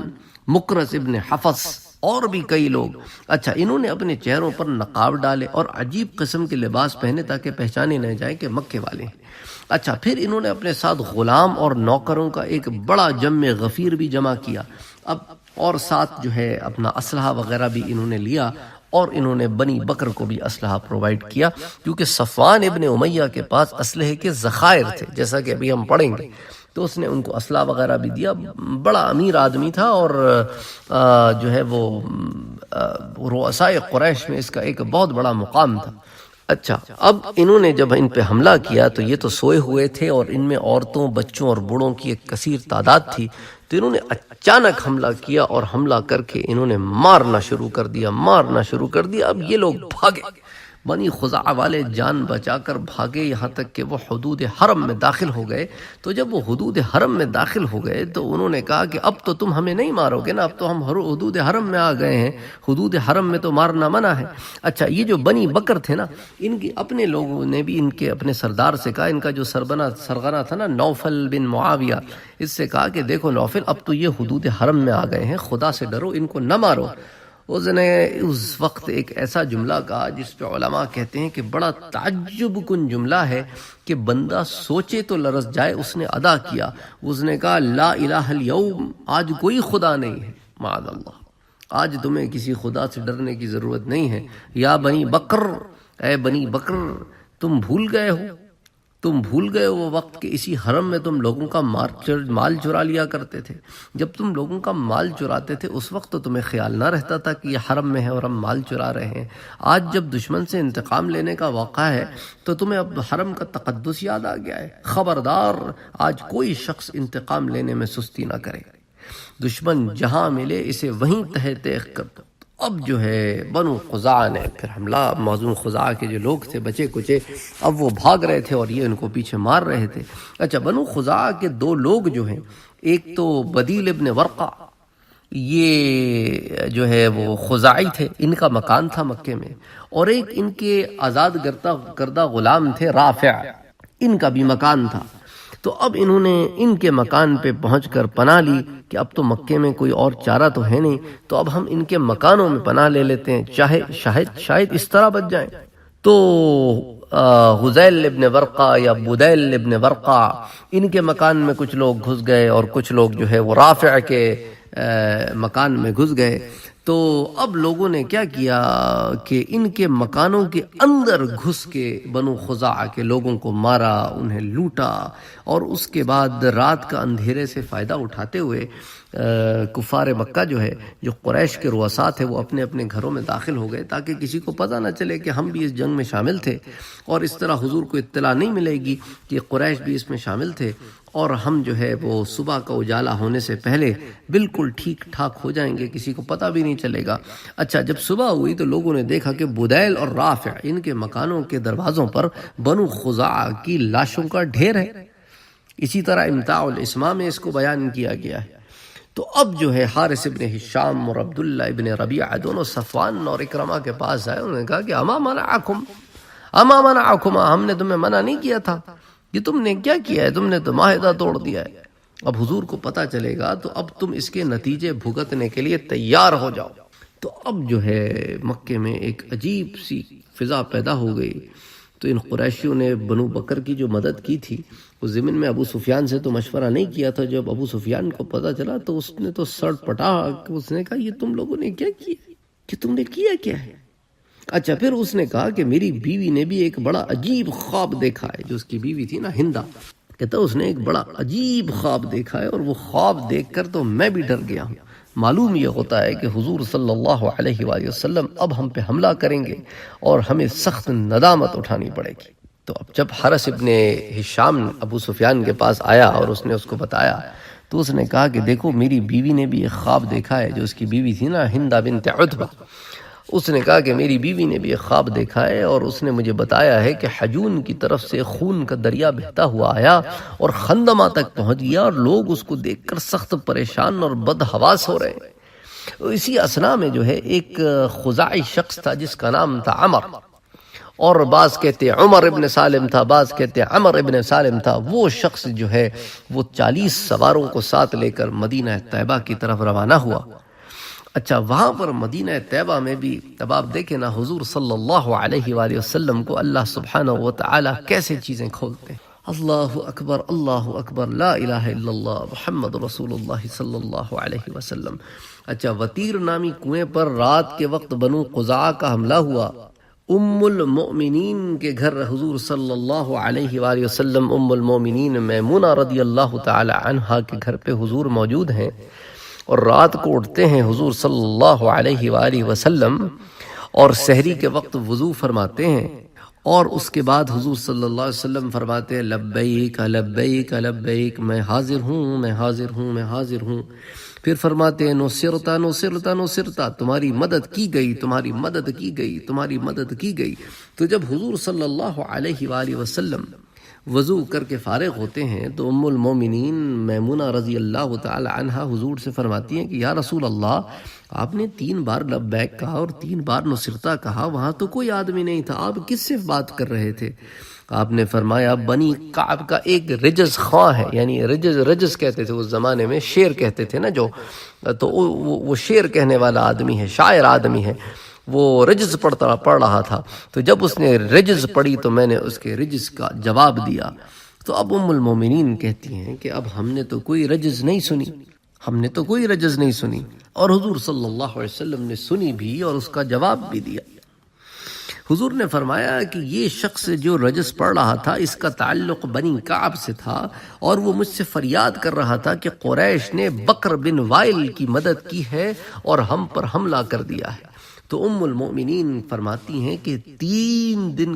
B: مقرس ابن حفص اور بھی کئی لوگ۔ اچھا، انہوں نے اپنے چہروں پر نقاب ڈالے اور عجیب قسم کے لباس پہنے تاکہ پہچانے نہ جائیں کہ مکے والے ہیں۔ اچھا، پھر انہوں نے اپنے ساتھ غلام اور نوکروں کا ایک بڑا جم غفیر بھی جمع کیا، اب اور ساتھ جو ہے اپنا اسلحہ وغیرہ بھی انہوں نے لیا، اور انہوں نے بنی بکر کو بھی اسلحہ پرووائڈ کیا، کیونکہ صفوان ابن امیہ کے پاس اسلحے کے ذخائر تھے، جیسا کہ ابھی ہم پڑھیں گے۔ تو اس نے ان کو اسلحہ وغیرہ بھی دیا، بڑا امیر آدمی تھا، اور جو ہے وہ رؤسائے قریش میں اس کا ایک بہت بڑا مقام تھا۔ اچھا، اب انہوں نے جب ان پہ حملہ کیا تو یہ تو سوئے ہوئے تھے اور ان میں عورتوں، بچوں اور بوڑھوں کی ایک کثیر تعداد تھی، تو انہوں نے اچانک حملہ کیا اور حملہ کر کے انہوں نے مارنا شروع کر دیا۔ اب یہ لوگ بھاگے، بنی خزاعہ والے جان بچا کر بھاگے، یہاں تک کہ وہ حدود حرم میں داخل ہو گئے۔ تو جب وہ حدود حرم میں داخل ہو گئے تو انہوں نے کہا کہ اب تو تم ہمیں نہیں مارو گے نا، اب تو ہم حدود حرم میں آ گئے ہیں، حدود حرم میں تو مارنا منع ہے۔ اچھا، یہ جو بنی بکر تھے نا، ان کی اپنے لوگوں نے بھی ان کے اپنے سردار سے کہا، ان کا جو سرغنہ تھا نا نوفل بن معاویہ، اس سے کہا کہ دیکھو نوفل، اب تو یہ حدود حرم میں آ گئے ہیں، خدا سے ڈرو، ان کو نہ مارو۔ اس نے اس وقت ایک ایسا جملہ کہا جس پہ علماء کہتے ہیں کہ بڑا تعجب کن جملہ ہے کہ بندہ سوچے تو لرز جائے۔ اس نے ادا کیا، اس نے کہا لا الہ اليوم، آج کوئی خدا نہیں ہے، معاذ اللہ، آج تمہیں کسی خدا سے ڈرنے کی ضرورت نہیں ہے۔ یا بنی بکر، اے بنی بکر، تم بھول گئے وہ وقت کہ اسی حرم میں تم لوگوں کا مال چرا لیا کرتے تھے۔ جب تم لوگوں کا مال چراتے تھے اس وقت تو تمہیں خیال نہ رہتا تھا کہ یہ حرم میں ہے اور ہم مال چرا رہے ہیں۔ آج جب دشمن سے انتقام لینے کا واقعہ ہے تو تمہیں اب حرم کا تقدس یاد آ گیا ہے۔ خبردار، آج کوئی شخص انتقام لینے میں سستی نہ کرے، دشمن جہاں ملے اسے وہیں تہہ تیخ کر دو۔ اب جو ہے بنو خزاعہ نے پھر حملہ، موزون خزاعہ کے جو لوگ تھے بچے کچے، اب وہ بھاگ رہے تھے اور یہ ان کو پیچھے مار رہے تھے۔ اچھا، بنو خزاعہ کے دو لوگ جو ہیں، ایک تو بدیل ابن ورقہ، یہ جو ہے وہ خزاعی تھے، ان کا مکان تھا مکے میں، اور ایک ان کے آزاد کردہ غلام تھے رافع، ان کا بھی مکان تھا۔ تو اب انہوں نے ان کے مکان پہ پہنچ کر پناہ لی کہ اب تو مکے میں کوئی اور چارہ تو ہے نہیں، تو اب ہم ان کے مکانوں میں پناہ لے لیتے ہیں، شاید اس طرح بچ جائیں۔ تو غزیل ابن ورقہ یا بدیل ابن ورقہ، ان کے مکان میں کچھ لوگ گھس گئے اور کچھ لوگ جو ہے وہ رافع کے مکان میں گھس گئے۔ تو اب لوگوں نے کیا کیا کہ ان کے مکانوں کے اندر گھس کے بنو خزاعہ کے لوگوں کو مارا، انہیں لوٹا، اور اس کے بعد رات کا اندھیرے سے فائدہ اٹھاتے ہوئے کفار مکہ جو قریش کے رؤساء تھے وہ اپنے اپنے گھروں میں داخل ہو گئے تاکہ کسی کو پتہ نہ چلے کہ ہم بھی اس جنگ میں شامل تھے، اور اس طرح حضور کو اطلاع نہیں ملے گی کہ قریش بھی اس میں شامل تھے، اور ہم وہ صبح کا اجالا ہونے سے پہلے بالکل ٹھیک ٹھاک ہو جائیں گے، کسی کو پتہ بھی نہیں چلے گا۔ اچھا، جب صبح ہوئی تو لوگوں نے دیکھا کہ بدیل اور رافع ان کے مکانوں کے دروازوں پر بنو خزاعہ کی لاشوں کا ڈھیر ہے۔ اسی طرح امتاع الاسماء میں اس کو بیان کیا گیا ہے۔ تو اب حارث ابن ہشام اور عبداللہ ابن ربیعہ دونوں صفوان اور اکرمہ کے پاس آئے، انہوں نے کہا کہ اما منعکما، ہم نے تمہیں منع نہیں کیا تھا، یہ تم نے کیا کیا ہے؟ تم نے تو معاہدہ توڑ دیا ہے۔ اب حضور کو پتہ چلے گا تو اب تم اس کے نتیجے بھگتنے کے لیے تیار ہو جاؤ۔ تو اب مکے میں ایک عجیب سی فضا پیدا ہو گئی۔ تو ان قریشیوں نے بنو بکر کی جو مدد کی تھی، اس ضمن میں ابو سفیان سے تو مشورہ نہیں کیا تھا۔ جب ابو سفیان کو پتہ چلا تو اس نے تو سر پٹا، اس نے کہا یہ تم لوگوں نے کیا کیا، کہ تم نے کیا ہے؟ اچھا، پھر اس نے کہا کہ میری بیوی نے بھی ایک بڑا عجیب خواب دیکھا ہے۔ جو اس کی بیوی تھی نا، ہندا، کہتا اس نے ایک بڑا عجیب خواب دیکھا ہے، اور وہ خواب دیکھ کر تو میں بھی ڈر گیا ہوں۔ معلوم یہ ہوتا ہے کہ حضور صلی اللہ علیہ وآلہ وسلم اب ہم پہ حملہ کریں گے اور ہمیں سخت ندامت اٹھانی پڑے گی۔ تو اب جب حارث ابن ہشام ابو سفیان کے پاس آیا اور اس نے اس کو بتایا تو اس نے کہا کہ دیکھو میری بیوی نے بھی ایک خواب دیکھا ہے۔ جو اس کی بیوی تھی نا، ہندا بنت عتبہ، اس نے کہا کہ میری بیوی نے بھی ایک خواب دیکھا ہے، اور اس نے مجھے بتایا ہے کہ حجون کی طرف سے خون کا دریا بہتا ہوا آیا اور خندمہ تک پہنچ گیا، اور لوگ اس کو دیکھ کر سخت پریشان اور بدحواس ہو رہے ہیں۔ اسی اثنا میں ایک خزاعی شخص تھا جس کا نام تھا عمر، اور بعض کہتے عمر ابن سالم تھا، بعض کہتے عمر ابن سالم تھا۔ وہ شخص وہ 40 سواروں کو ساتھ لے کر مدینہ طیبہ کی طرف روانہ ہوا۔ اچھا، وہاں پر مدینہ طیبہ میں بھی اب آپ دیکھیں نا، حضور صلی اللہ علیہ وآلہ وسلم کو اللہ سبحانہ وتعالی کیسے چیزیں کھولتے ہیں۔ اللہ اکبر، اللہ اکبر، لا الہ الا اللہ محمد رسول اللہ صلی اللہ علیہ وسلم۔ اچھا، وطیر نامی کنویں پر رات کے وقت بنو خزاعہ کا حملہ ہوا۔ ام المؤمنین کے گھر حضور صلی اللہ علیہ وآلہ وسلم، ام المؤمنین میمونہ رضی اللہ تعالی عنہا کے گھر پہ حضور موجود ہیں، اور رات کو اٹھتے ہیں حضور صلی اللہ علیہ وآلہ وسلم، اور سحری کے وقت وضو فرماتے ہیں، اور اس کے بعد حضور صلی اللہ علیہ وسلم فرماتے ہیں لبیک لبیک لبیک، میں حاضر ہوں، میں حاضر ہوں، میں حاضر ہوں۔ پھر فرماتے ہیں نصرتا نصرتا نصرتا، تمہاری مدد کی گئی، تمہاری مدد کی گئی، تمہاری مدد کی گئی۔ تو جب حضور صلی اللہ علیہ وآلہ وسلم وضو کر کے فارغ ہوتے ہیں تو ام المومنین میمونہ رضی اللہ تعالی عنہا حضور سے فرماتی ہیں کہ یا رسول اللہ، آپ نے 3 بار لبیک کہا اور 3 بار نصرتا کہا، وہاں تو کوئی آدمی نہیں تھا، آپ کس سے بات کر رہے تھے؟ آپ نے فرمایا بنی کعب کا ایک رجز خواں ہے، یعنی رجز کہتے تھے اس زمانے میں، شعر کہتے تھے نا جو، تو وہ شعر کہنے والا آدمی ہے، شاعر آدمی ہے، وہ رجز پڑھ رہا تھا۔ تو جب اس نے رجز پڑھی تو میں نے اس کے رجز کا جواب دیا۔ تو اب ام المومنین کہتی ہیں کہ اب ہم نے تو کوئی رجز نہیں سنی، ہم نے تو کوئی رجز نہیں سنی، اور حضور صلی اللہ علیہ وسلم نے سنی بھی اور اس کا جواب بھی دیا۔ حضور نے فرمایا کہ یہ شخص جو رجز پڑھ رہا تھا اس کا تعلق بنی کعب سے تھا، اور وہ مجھ سے فریاد کر رہا تھا کہ قریش نے بکر بن وائل کی مدد کی ہے اور ہم پر حملہ کر دیا ہے۔ تو ام المؤمنین فرماتی ہیں کہ 3 دن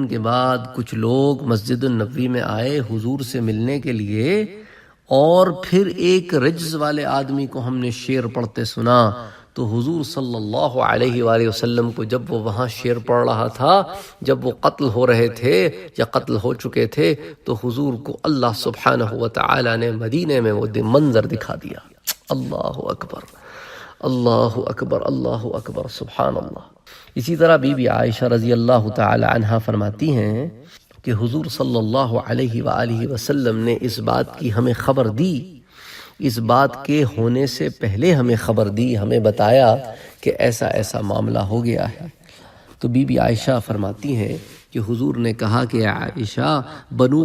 B: کے بعد کچھ لوگ مسجد النبوی میں آئے حضور سے ملنے کے لیے، اور پھر ایک رجز والے آدمی کو ہم نے شعر پڑھتے سنا۔ تو حضور صلی اللہ علیہ وآلہ وسلم کو جب وہ وہاں شعر پڑھ رہا تھا، جب وہ قتل ہو رہے تھے یا قتل ہو چکے تھے، تو حضور کو اللہ سبحانہ وتعالی نے مدینے میں وہ منظر دکھا دیا۔ اللہ اکبر، اللہ اکبر، اللہ اکبر، سبحان اللہ۔ اسی طرح بی بی عائشہ رضی اللہ تعالی عنہا فرماتی ہیں کہ حضور صلی اللہ علیہ وآلہ وسلم نے اس بات کی ہمیں خبر دی، اس بات کے ہونے سے پہلے ہمیں خبر دی، ہمیں بتایا کہ ایسا ایسا معاملہ ہو گیا ہے۔ تو بی بی عائشہ فرماتی ہیں کہ حضور نے کہا کہ عائشہ، بنو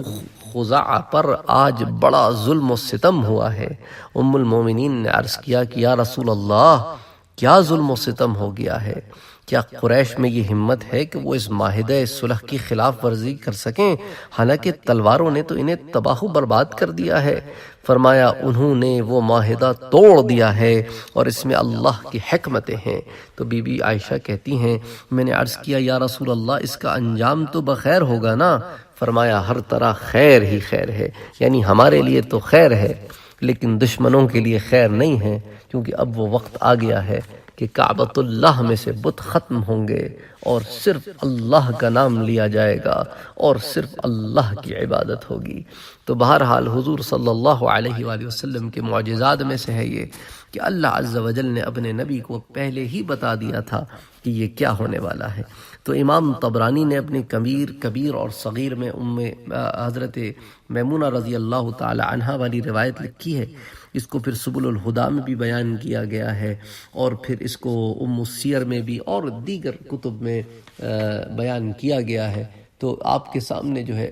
B: خزاعہ پر آج بڑا ظلم و ستم ہوا ہے۔ ام المومنین نے عرض کیا کہ یا رسول اللہ کیا ظلم و ستم ہو گیا ہے؟ کیا قریش میں یہ ہمت ہے کہ وہ اس معاہدہ صلح کی خلاف ورزی کر سکیں، حالانکہ تلواروں نے تو انہیں تباہ و برباد کر دیا ہے؟ فرمایا انہوں نے وہ معاہدہ توڑ دیا ہے اور اس میں اللہ کی حکمتیں ہیں۔ تو بی بی عائشہ کہتی ہیں میں نے عرض کیا یا رسول اللہ اس کا انجام تو بخیر ہوگا نا؟ فرمایا ہر طرح خیر ہی خیر ہے، یعنی ہمارے لیے تو خیر ہے لیکن دشمنوں کے لیے خیر نہیں ہے، کیونکہ اب وہ وقت آ گیا ہے کہ کعبۃ اللہ میں سے بت ختم ہوں گے اور صرف اللہ کا نام لیا جائے گا اور صرف اللہ کی عبادت ہوگی۔ تو بہرحال حضور صلی اللہ علیہ وآلہ وسلم کے معجزات میں سے ہے یہ کہ اللہ عز و جل نے اپنے نبی کو پہلے ہی بتا دیا تھا کہ یہ کیا ہونے والا ہے۔ تو امام طبرانی نے اپنی کبیر اور صغیر میں حضرت میمونہ رضی اللہ تعالی عنہا والی روایت لکھی ہے، اس کو پھر سبل الہدیٰ میں بھی بیان کیا گیا ہے اور پھر اس کو ام السیر میں بھی اور دیگر کتب میں بیان کیا گیا ہے۔ تو آپ کے سامنے جو ہے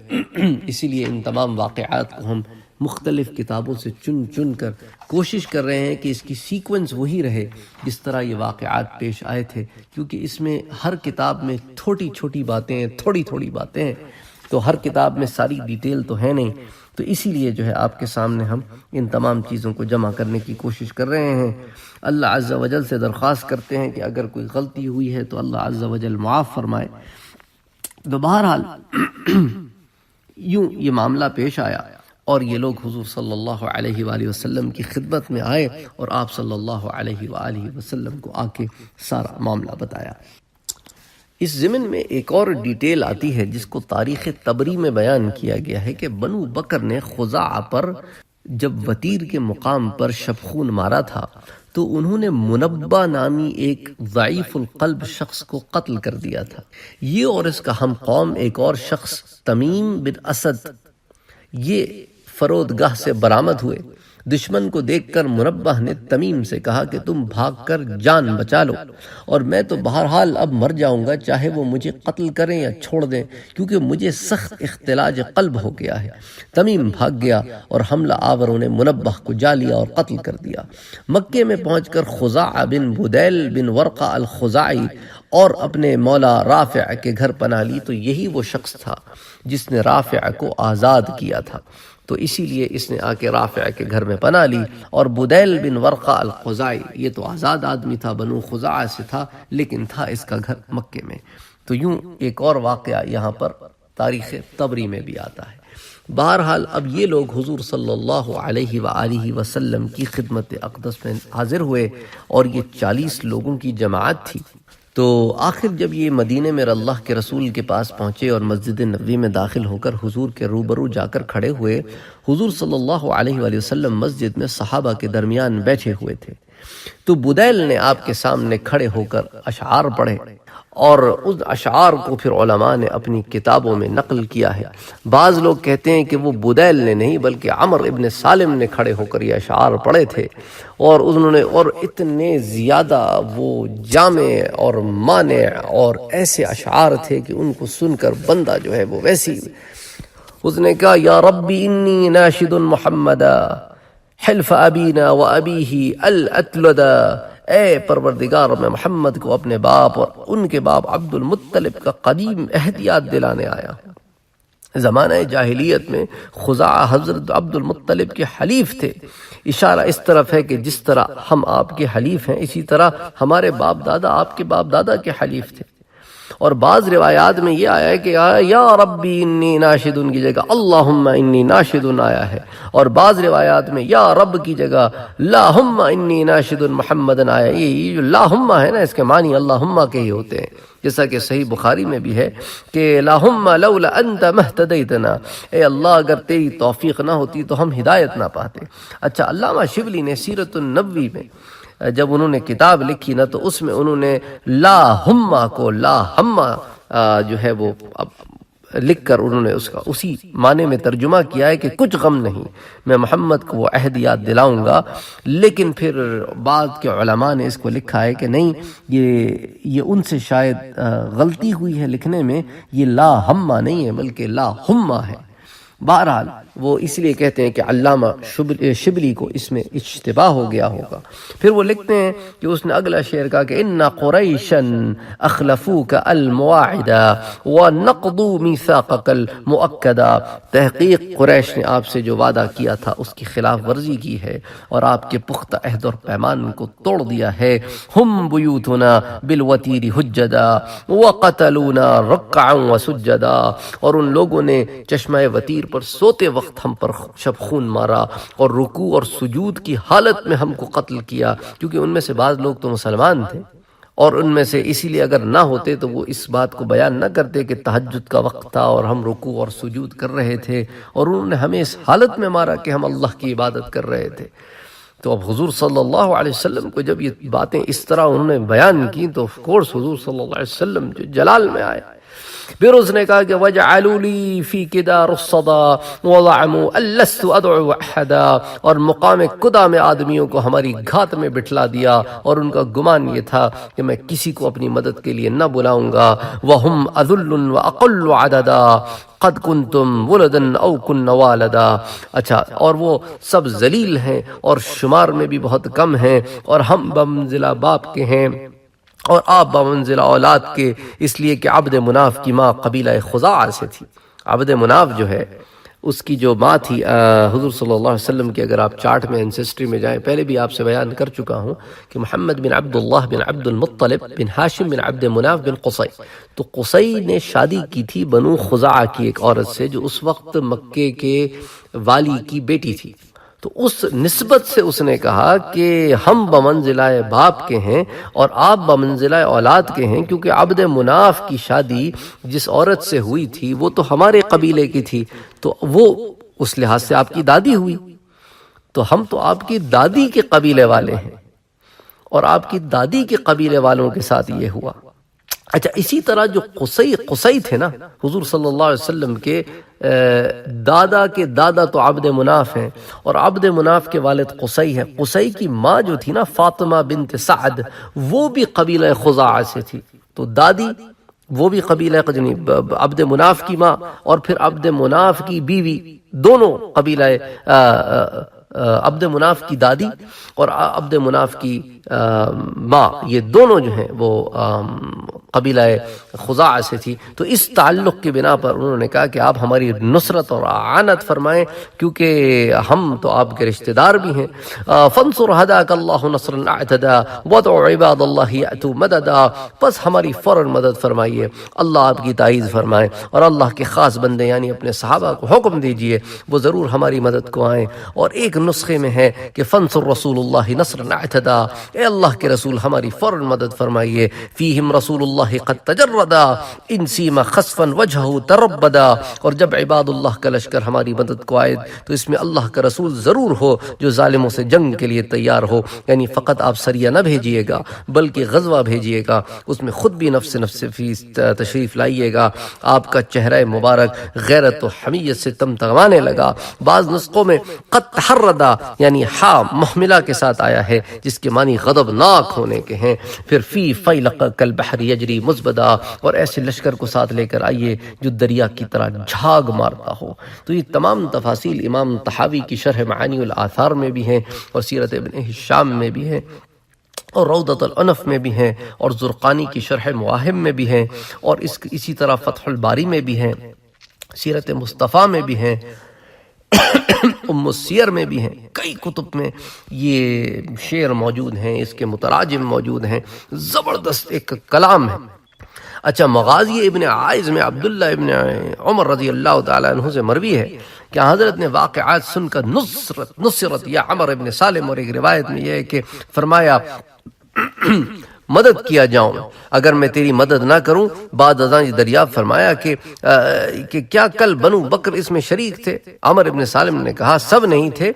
B: اسی لیے ان تمام واقعات کو ہم مختلف کتابوں سے چن کر کوشش کر رہے ہیں کہ اس کی سیکوینس وہی رہے جس طرح یہ واقعات پیش آئے تھے، کیونکہ اس میں ہر کتاب میں چھوٹی باتیں ہیں، تھوڑی باتیں ہیں، تو ہر کتاب میں ساری ڈیٹیل تو ہے نہیں، تو اسی لیے جو ہے آپ کے سامنے ہم ان تمام چیزوں کو جمع کرنے کی کوشش کر رہے ہیں۔ اللہ عز و جل سے درخواست کرتے ہیں کہ اگر کوئی غلطی ہوئی ہے تو اللہ عز و جل معاف فرمائے۔ تو بہرحال یوں یہ معاملہ پیش آیا اور یہ لوگ حضور صلی اللہ علیہ وآلہ وسلم کی خدمت میں آئے اور آپ صلی اللہ علیہ وآلہ وسلم کو آ کے سارا معاملہ بتایا۔ اس ضمن میں ایک اور ڈیٹیل آتی ہے جس کو تاریخ طبری میں بیان کیا گیا ہے کہ بنو بکر نے خزاعہ پر جب وتیر کے مقام پر شبخون مارا تھا تو انہوں نے منبہ نامی ایک ضعیف القلب شخص کو قتل کر دیا تھا۔ یہ اور اس کا ہم قوم ایک اور شخص تمیم بن اسد یہ فرودگاہ سے برآمد ہوئے۔ دشمن کو دیکھ کر منبہ نے تمیم سے کہا کہ تم بھاگ کر جان بچا لو اور میں تو بہرحال اب مر جاؤں گا، چاہے وہ مجھے قتل کریں یا چھوڑ دیں، کیونکہ مجھے سخت اختلاج قلب ہو گیا ہے۔ تمیم بھاگ گیا اور حملہ آوروں نے منبہ کو جا لیا اور قتل کر دیا۔ مکے میں پہنچ کر خزاعہ بن بدیل بن ورقہ الخزاعی اور اپنے مولا رافع کے گھر پناہ لی، تو یہی وہ شخص تھا جس نے رافع کو آزاد کیا تھا، تو اسی لیے اس نے آ کے رافع کے گھر میں پناہ لی۔ اور بدیل بن ورقہ الخزاعی یہ تو آزاد آدمی تھا، بنو خزاعہ سے تھا، لیکن تھا اس کا گھر مکے میں۔ تو یوں ایک اور واقعہ یہاں پر تاریخ طبری میں بھی آتا ہے۔ بہرحال اب یہ لوگ حضور صلی اللہ علیہ وآلہ وسلم کی خدمت اقدس میں حاضر ہوئے اور یہ 40 لوگوں کی جماعت تھی۔ تو آخر جب یہ مدینے میں اللہ کے رسول کے پاس پہنچے اور مسجد نبوی میں داخل ہو کر حضور کے روبرو جا کر کھڑے ہوئے، حضور صلی اللہ علیہ وآلہ وسلم مسجد میں صحابہ کے درمیان بیٹھے ہوئے تھے۔ تو بدیل نے آپ کے سامنے کھڑے ہو کر اشعار پڑھے اور اس اشعار کو پھر علماء نے اپنی کتابوں میں نقل کیا ہے۔ بعض لوگ کہتے ہیں کہ وہ بدیل نے نہیں بلکہ عمر ابن سالم نے کھڑے ہو کر یہ اشعار پڑھے تھے، اور انہوں نے اور اتنے زیادہ وہ جامع اور مانع اور ایسے اشعار تھے کہ ان کو سن کر بندہ جو ہے وہ ویسی اس نے کہا یا ربی انی ناشد محمدا حلف ابینا و ابیہ الاتلدا، اے پروردگار میں محمد کو اپنے باپ اور ان کے باپ عبد المطلب کا قدیم عہد یاد دلانے آیا۔ زمانہ جاہلیت میں خزاعہ حضرت عبد المطلب کے حلیف تھے۔ اشارہ اس طرف ہے کہ جس طرح ہم آپ کے حلیف ہیں اسی طرح ہمارے باپ دادا آپ کے باپ دادا کے حلیف تھے۔ اور بعض روایات میں یہ آیا ہے کہ یا ربی انی ناشد کی جگہ اللہم انی ناشد آیا ہے، اور بعض روایات میں یا رب کی جگہ لاہم انی ناشد محمد آیا۔ یہ جو لاہم ہے نا، اس کے معنی اللہم کے ہی ہوتے ہیں، جیسا کہ صحیح بخاری میں بھی ہے کہ لاہم لولا انت مہتدیتنا، اے اللہ اگر تیری توفیق نہ ہوتی تو ہم ہدایت نہ پاتے۔ اچھا، علامہ شبلی نے سیرت النبوی میں جب انہوں نے کتاب لکھی نا تو اس میں انہوں نے لا ہما کو لا ہما جو ہے وہ لکھ کر انہوں نے اس کا اسی معنی میں ترجمہ کیا ہے کہ کچھ غم نہیں، میں محمد کو وہ عہد یاد دلاؤں گا۔ لیکن پھر بعض کے علماء نے اس کو لکھا ہے کہ نہیں، یہ ان سے شاید غلطی ہوئی ہے لکھنے میں، یہ لا ہما نہیں ہے بلکہ لا ہما ہے۔ بہرحال وہ اس لیے کہتے ہیں کہ علامہ شبلی کو اس میں اشتباہ ہو گیا ہوگا۔ پھر وہ لکھتے ہیں کہ اس نے اگلا شعر کہا کہ ان قریشا اخلفوک المواعدا ونقضوا میثاقک المؤکدا، تحقیق قریش نے آپ سے جو وعدہ کیا تھا اس کی خلاف ورزی کی ہے اور آپ کے پختہ عہد اور پیمان کو توڑ دیا ہے۔ ہم بیوتنا بالوتیر حجدا وقتلونا رکعا وسجدا، اور ان لوگوں نے چشمہ وتیر پر سوتے وقت ہم پر شب خون مارا اور رکوع اور سجود کی حالت میں ہم کو قتل کیا، کیونکہ ان میں سے بعض لوگ تو مسلمان تھے اور ان میں سے اسی لیے اگر نہ ہوتے تو وہ اس بات کو بیان نہ کرتے کہ تہجد کا وقت تھا اور ہم رکوع اور سجود کر رہے تھے، اور انہوں نے ہمیں اس حالت میں مارا کہ ہم اللہ کی عبادت کر رہے تھے۔ تو اب حضور صلی اللہ علیہ وسلم کو جب یہ باتیں اس طرح انہوں نے بیان کی تو آف کورس حضور صلی اللہ علیہ وسلم جو جلال میں آئے۔ پھر اس نے کہا کہ وَجْعَلُوا لِي فِي كِدَارُ الصَّدَى وَضَعْمُوا أَلَّسْتُ أَدْعُو أَحَدًا، اور مقام قدا میں آدمیوں کو ہماری گھات میں بٹھلا دیا اور ان کا گمان یہ تھا کہ میں کسی کو اپنی مدد کے لیے نہ بلاؤں گا۔ وَهُمْ أَذُلٌّ وَأَقَلُّ عَدَدًا قَدْ كُنْتُمْ وُلَدًا أَوْ كُنَّ وَالَدًا، اچھا، اور وہ سب ذلیل ہیں اور شمار میں بھی بہت کم ہیں، اور ہم بمنزلہ باپ کے ہیں اور آپ بمنزلہ اولاد کے، اس لیے کہ عبد مناف کی ماں قبیلہ خزاعہ سے تھی۔ عبد مناف جو ہے اس کی جو ماں تھی حضور صلی اللہ علیہ وسلم کی، اگر آپ چارٹ میں انسیسٹری میں جائیں، پہلے بھی آپ سے بیان کر چکا ہوں کہ محمد بن عبداللہ بن عبد المطلب بن ہاشم بن عبد مناف بن قصی، تو قصی نے شادی کی تھی بنو خزاعہ کی ایک عورت سے جو اس وقت مکے کے والی کی بیٹی تھی۔ تو اس نسبت سے اس نے کہا کہ ہم بمنزلہ باپ کے ہیں اور آپ بمنزلہ اولاد کے ہیں، کیونکہ عبد مناف کی شادی جس عورت سے ہوئی تھی وہ تو ہمارے قبیلے کی تھی، تو وہ اس لحاظ سے آپ کی دادی ہوئی، تو ہم تو آپ کی دادی کے قبیلے والے ہیں اور آپ کی دادی کے قبیلے والوں کے ساتھ یہ ہوا۔ اچھا، اسی طرح جو قصی تھے نا حضور صلی اللہ علیہ وسلم کے دادا کے دادا تو عبد مناف ہیں اور عبد مناف کے والد قصی ہیں۔ قصی کی ماں جو تھی نا فاطمہ بنت سعد، وہ بھی قبیلہ خزاعہ سے تھی، تو دادی وہ بھی قبیلہ عبد مناف کی ماں اور پھر عبد مناف کی بیوی، دونوں قبیلہ عبد مناف کی دادی اور عبد مناف کی ماں، یہ دونوں جو ہیں وہ قبیلہ خزاعہ سے تھی۔ تو اس تعلق کی بنا پر انہوں نے کہا کہ آپ ہماری نصرت اور اعانت فرمائیں، کیونکہ ہم تو آپ کے رشتہ دار بھی ہیں۔ فانصر ہداک اللہ نصرا اعتدا وادع عباد اللہ یأتوا مددا، پس ہماری فوراً مدد فرمائیے، اللہ آپ کی تائید فرمائے اور اللہ کے خاص بندے یعنی اپنے صحابہ کو حکم دیجئے وہ ضرور ہماری مدد کو آئیں۔ اور ایک نسخے میں ہے کہ فانصر رسول اللہ نصرا اعتدا، اے اللہ کے رسول ہماری فوراً مدد فرمائیے۔ فیہم رسول اللہ قد تجردا ان سیما خصفا وجہہ تربدا، اور جب عباد اللہ کا لشکر ہماری مدد کو آئے تو اس میں اللہ کا رسول ضرور ہو جو ظالموں سے جنگ کے لیے تیار ہو، یعنی فقط آپ سریہ نہ بھیجیے گا بلکہ غزوہ بھیجیے گا، اس میں خود بھی نفس فی تشریف لائیے گا۔ آپ کا چہرہ مبارک غیرت و حمیت سے تمتمانے لگا۔ بعض نسخوں میں قد تحردا یعنی ہا محملہ کے ساتھ آیا ہے جس کے معنی غضبناک ہونے کے ہیں۔ پھر فی فیلق کالبحر یجری مزبدا، اور ایسے لشکر کو ساتھ لے کر آئیے جو دریا کی طرح جھاگ مارتا ہو۔ تو یہ تمام تفاصیل امام طحاوی کی شرح معانی الآثار میں بھی ہیں اور سیرت ابن ہشام میں بھی ہیں اور روضۃ العنف میں بھی ہیں اور زرقانی کی شرح مواہب میں بھی ہیں اور اسی طرح فتح الباری میں بھی ہیں، سیرت مصطفیٰ میں بھی ہیں، ام السیر میں بھی ہیں، کئی کتب میں یہ شعر موجود ہیں، اس کے متراجم موجود ہیں، زبردست ایک کلام ہے۔ اچھا، مغازی ابن عائز میں عبداللہ ابن عمر رضی اللہ تعالیٰ عنہ سے مروی ہے کہ حضرت نے واقعات سن کر نصرت یا عمر ابن سالم، اور ایک روایت میں یہ ہے کہ فرمایا مدد کیا جاؤں، اگر میں تیری مدد نہ کروں۔ بعد ازاں یہ دریافت فرمایا کہ کیا کل بنو بکر اس میں شریک تھے؟ عمر ابن سالم نے کہا سب نہیں تھے،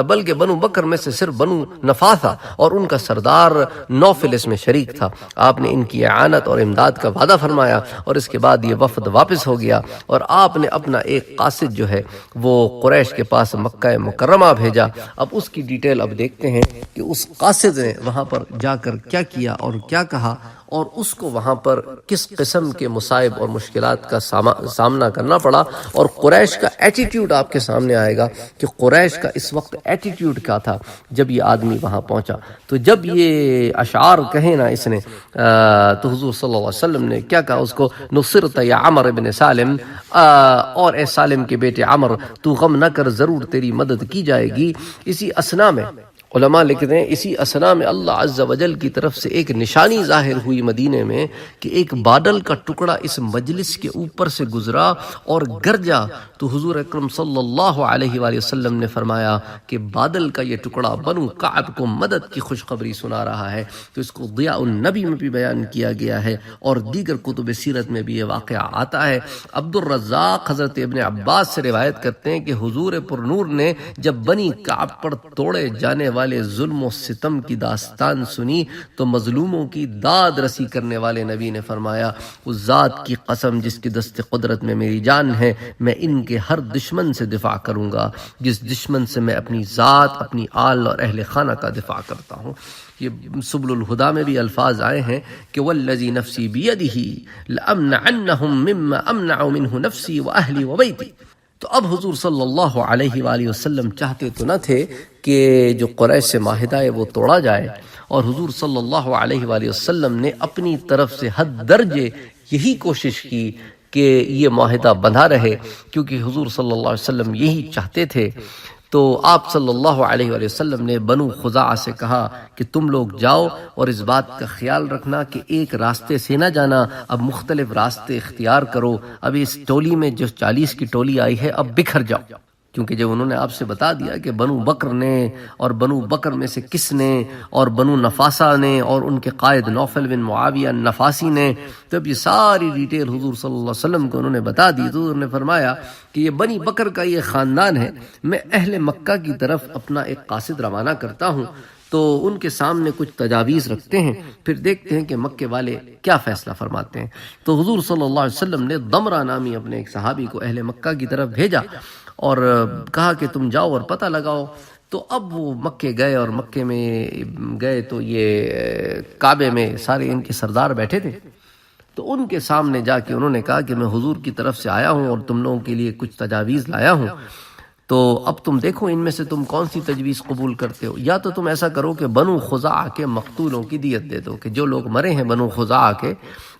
B: بلکہ بنو بکر میں سے صرف بنو نفا تھا اور ان کا سردار نوفل اس میں شریک تھا۔ آپ نے ان کی اعانت اور امداد کا وعدہ فرمایا اور اس کے بعد یہ وفد واپس ہو گیا اور آپ نے اپنا ایک قاصد جو ہے وہ قریش کے پاس مکہ مکرمہ بھیجا۔ اب اس کی ڈیٹیل اب دیکھتے ہیں کہ اس قاصد نے وہاں پر جا کر کیا کیا اور کیا کہا اور اس کو وہاں پر کس قسم کے مصائب اور مشکلات کا سامنا کرنا پڑا، اور قریش کا ایٹیٹیوڈ آپ کے سامنے آئے گا کہ قریش کا اس وقت ایٹیٹیوڈ کیا تھا جب یہ آدمی وہاں پہنچا۔ تو جب یہ اشعار کہیں نا اس نے تو حضور صلی اللہ علیہ وسلم نے کیا کہا اس کو، نصرت یا عمر بن سالم، اور اے سالم کے بیٹے عمر تو غم نہ کر، ضرور تیری مدد کی جائے گی۔ اسی اسنا میں علماء لکھتے ہیں، اسی اسنا میں اللہ عز و جل کی طرف سے ایک نشانی ظاہر ہوئی مدینے میں کہ ایک بادل کا ٹکڑا اس مجلس کے اوپر سے گزرا اور گرجا، تو حضور اکرم صلی اللہ علیہ وآلہ وسلم نے فرمایا کہ بادل کا یہ ٹکڑا بنو کعب کو مدد کی خوشخبری سنا رہا ہے۔ تو اس کو ضیاء النبی میں بھی بیان کیا گیا ہے اور دیگر کتب سیرت میں بھی یہ واقعہ آتا ہے۔ عبد الرزاق حضرت ابن عباس سے روایت کرتے ہیں کہ حضور پر نور نے جب بنی کعب پر توڑے جانے والے ظلم و ستم کی داستان سنی تو مظلوموں کی داد رسی کرنے والے نبی نے فرمایا، اس ذات کی قسم جس کی دست قدرت میں میری جان ہے، میں ان کے ہر دشمن سے دفاع کروں گا جس دشمن سے میں اپنی ذات، اپنی آل اور اہل خانہ کا دفاع کرتا ہوں۔ یہ سبل الہدا میں بھی الفاظ آئے ہیں کہ والذی نفسی بیدہ لأمنعنہم مما امنع منہ نفسی واہلی وبیتی۔ تو اب حضور صلی اللہ علیہ وآلہ وسلم چاہتے تو نہ تھے کہ جو قریش سے معاہدہ ہے وہ توڑا جائے، اور حضور صلی اللہ علیہ وآلہ وسلم نے اپنی طرف سے حد درجے یہی کوشش کی کہ یہ معاہدہ بندھا رہے، کیونکہ حضور صلی اللہ علیہ وسلم یہی چاہتے تھے۔ تو آپ صلی اللہ علیہ وآلہ وسلم نے بنو خزاعہ سے کہا کہ تم لوگ جاؤ اور اس بات کا خیال رکھنا کہ ایک راستے سے نہ جانا، اب مختلف راستے اختیار کرو، اب اس ٹولی میں جو 40 کی ٹولی آئی ہے اب بکھر جاؤ، کیونکہ جب انہوں نے آپ سے بتا دیا کہ بنو بکر نے اور بنو بکر میں سے کس نے اور بنو نفاسہ نے اور ان کے قائد نوفل بن معاویہ نفاسی نے، تو اب یہ ساری ڈیٹیل حضور صلی اللہ علیہ وسلم کو انہوں نے بتا دی، تو انہوں نے فرمایا کہ یہ بنی بکر کا یہ خاندان ہے، میں اہل مکہ کی طرف اپنا ایک قاصد روانہ کرتا ہوں، تو ان کے سامنے کچھ تجاویز رکھتے ہیں، پھر دیکھتے ہیں کہ مکے والے کیا فیصلہ فرماتے ہیں۔ تو حضور صلی اللہ علیہ وسلم نے دمرہ نامی اپنے ایک صحابی کو اہل مکہ کی طرف بھیجا اور کہا کہ تم جاؤ اور پتہ لگاؤ۔ تو اب وہ مکے گئے اور مکے میں گئے تو یہ کعبے میں سارے ان کے سردار بیٹھے تھے، تو ان کے سامنے جا کے انہوں نے کہا کہ میں حضور کی طرف سے آیا ہوں اور تم لوگوں کے لیے کچھ تجاویز لایا ہوں، تو اب تم دیکھو ان میں سے تم کون سی تجویز قبول کرتے ہو، یا تو تم ایسا کرو کہ بنو خزاعہ کے مقتولوں کی دیت دے دو، کہ جو لوگ مرے ہیں بنو خزاعہ کے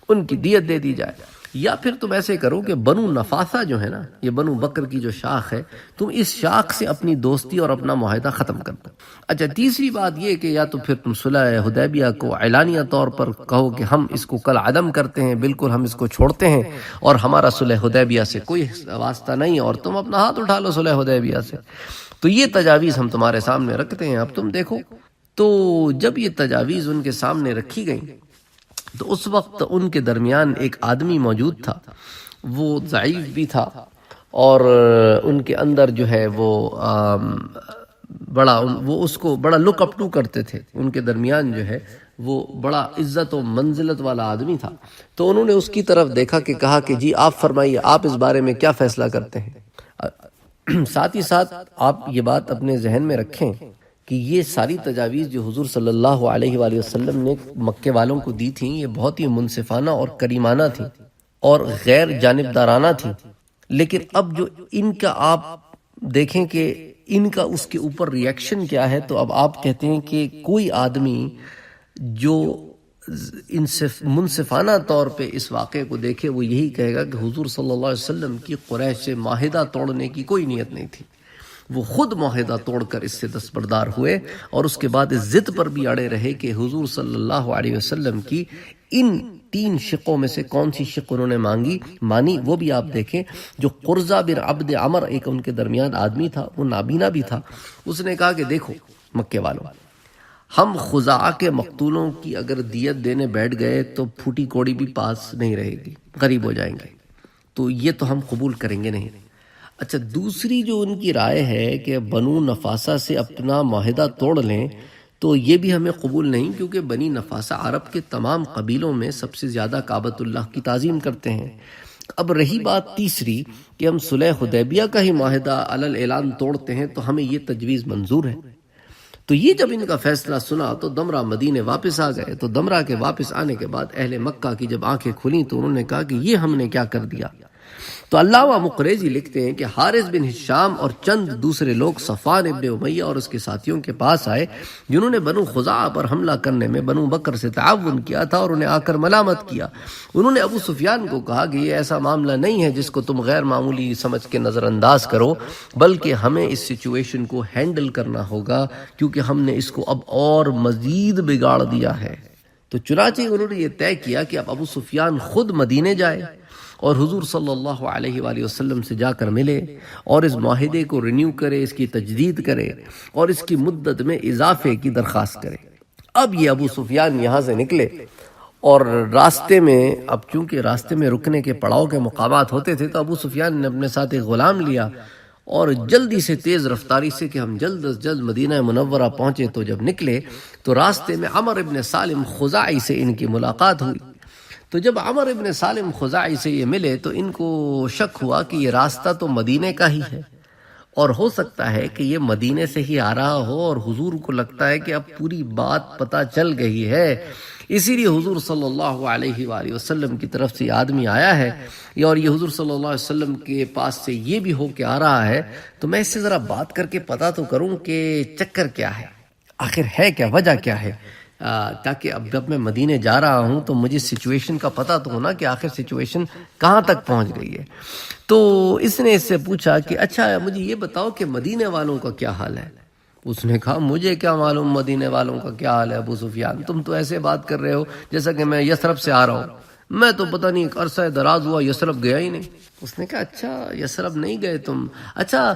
B: ان کی دیت دے دی جائے، یا پھر تم ایسے کرو کہ بنو نفاسہ جو ہے نا، یہ بنو بکر کی جو شاخ ہے، تم اس شاخ سے اپنی دوستی اور اپنا معاہدہ ختم کر دو۔ اچھا، تیسری بات یہ کہ یا تو پھر تم صلح حدیبیہ کو اعلانیہ طور پر کہو کہ ہم اس کو کل عدم کرتے ہیں، بالکل ہم اس کو چھوڑتے ہیں اور ہمارا صلح حدیبیہ سے کوئی واسطہ نہیں، اور تم اپنا ہاتھ اٹھا لو صلح حدیبیہ سے۔ تو یہ تجاویز ہم تمہارے سامنے رکھتے ہیں، اب تم دیکھو۔ تو جب یہ تجاویز ان کے سامنے رکھی گئیں تو اس وقت ان کے درمیان ایک آدمی موجود تھا، وہ ضعیف بھی تھا اور ان کے اندر جو ہے وہ اس کو بڑا لک اپ ٹو کرتے تھے، ان کے درمیان جو ہے وہ بڑا عزت و منزلت والا آدمی تھا۔ تو انہوں نے اس کی طرف دیکھا کہ کہا کہ جی آپ فرمائیے، آپ اس بارے میں کیا فیصلہ کرتے ہیں۔ ساتھ ہی ساتھ آپ یہ بات اپنے ذہن میں رکھیں کہ یہ ساری تجاویز جو حضور صلی اللہ علیہ وآلہ وسلم نے مکے والوں کو دی تھیں، یہ بہت ہی منصفانہ اور کریمانہ تھیں اور غیر جانبدارانہ تھیں، لیکن اب جو ان کا آپ دیکھیں کہ ان کا اس کے اوپر ریاکشن کیا ہے، تو اب آپ کہتے ہیں کہ کوئی آدمی جو منصفانہ طور پہ اس واقعے کو دیکھے وہ یہی کہے گا کہ حضور صلی اللہ علیہ وسلم کی قریش سے معاہدہ توڑنے کی کوئی نیت نہیں تھی، وہ خود معاہدہ توڑ کر اس سے دستبردار ہوئے، اور اس کے بعد اس ضد پر بھی اڑے رہے کہ حضور صلی اللہ علیہ وسلم کی ان 3 شقوں میں سے کون سی شق انہوں نے مانی۔ وہ بھی آپ دیکھیں، جو قرظہ بن عبد عمر ایک ان کے درمیان آدمی تھا، وہ نابینا بھی تھا، اس نے کہا کہ دیکھو مکے والوں، ہم خزاعہ کے مقتولوں کی اگر دیت دینے بیٹھ گئے تو پھوٹی کوڑی بھی پاس نہیں رہے گی، غریب ہو جائیں گے، تو یہ تو ہم قبول کریں گے نہیں۔ اچھا، دوسری جو ان کی رائے ہے کہ بنو نفاسہ سے اپنا معاہدہ توڑ لیں، تو یہ بھی ہمیں قبول نہیں، کیونکہ بنی نفاسہ عرب کے تمام قبیلوں میں سب سے زیادہ کعبۃ اللہ کی تعظیم کرتے ہیں۔ اب رہی بات تیسری کہ ہم صلح حدیبیہ کا ہی معاہدہ علی الاعلان توڑتے ہیں، تو ہمیں یہ تجویز منظور ہے۔ تو یہ جب ان کا فیصلہ سنا تو دمرہ مدینے واپس آ گئے. تو دمرہ کے واپس آنے کے بعد اہل مکہ کی جب آنکھیں کھلیں تو انہوں نے کہا کہ یہ ہم نے کیا کر دیا. تو علامہ مقریظی لکھتے ہیں کہ حارث بن ہشام اور چند دوسرے لوگ صفوان ابن امیہ اور اس کے ساتھیوں کے پاس آئے جنہوں نے بنو خزاعہ پر حملہ کرنے میں بنو بکر سے تعاون کیا تھا اور انہیں آ کر ملامت کیا. انہوں نے ابو سفیان کو کہا کہ یہ ایسا معاملہ نہیں ہے جس کو تم غیر معمولی سمجھ کے نظر انداز کرو، بلکہ ہمیں اس سچویشن کو ہینڈل کرنا ہوگا کیونکہ ہم نے اس کو اب اور مزید بگاڑ دیا ہے. تو چنانچہ انہوں نے یہ طے کیا کہ اب ابو سفیان خود مدینے جائے اور حضور صلی اللہ علیہ وآلہ وسلم سے جا کر ملے اور اس معاہدے کو رینیو کرے، اس کی تجدید کرے اور اس کی مدت میں اضافے کی درخواست کرے. اب یہ ابو سفیان یہاں سے نکلے اور راستے میں، اب چونکہ راستے میں رکنے کے پڑاؤ کے مقامات ہوتے تھے، تو ابو سفیان نے اپنے ساتھ ایک غلام لیا اور جلدی سے تیز رفتاری سے کہ ہم جلد از جلد مدینہ منورہ پہنچے. تو جب نکلے تو راستے میں عمر ابن سالم خزاعی سے ان کی ملاقات ہوئی. تو جب عمر ابن سالم خزاعی سے یہ ملے تو ان کو شک ہوا کہ یہ راستہ تو مدینے کا ہی ہے اور ہو سکتا ہے کہ یہ مدینے سے ہی آ رہا ہو، اور حضور کو لگتا ہے کہ اب پوری بات پتہ چل گئی ہے، اسی لیے حضور صلی اللہ علیہ وآلہ وسلم کی طرف سے آدمی آیا ہے اور یہ حضور صلی اللہ علیہ وسلم کے پاس سے یہ بھی ہو کے آ رہا ہے، تو میں اس سے ذرا بات کر کے پتہ تو کروں کہ چکر کیا ہے، آخر ہے کیا، وجہ کیا ہے، تاکہ اب جب میں مدینے جا رہا ہوں تو مجھے سچویشن کا پتہ تو ہونا کہ آخر سچویشن کہاں تک پہنچ گئی ہے. تو اس نے اس سے پوچھا کہ اچھا مجھے یہ بتاؤ کہ مدینے والوں کا کیا حال ہے. اس نے کہا مجھے کیا معلوم مدینے والوں کا کیا حال ہے ابو سفیان، تم تو ایسے بات کر رہے ہو جیسا کہ میں یثرب سے آ رہا ہوں، میں تو پتہ نہیں ایک عرصہ دراز ہوا یثرب گیا ہی نہیں. اس نے کہا اچھا یثرب نہیں گئے تم، اچھا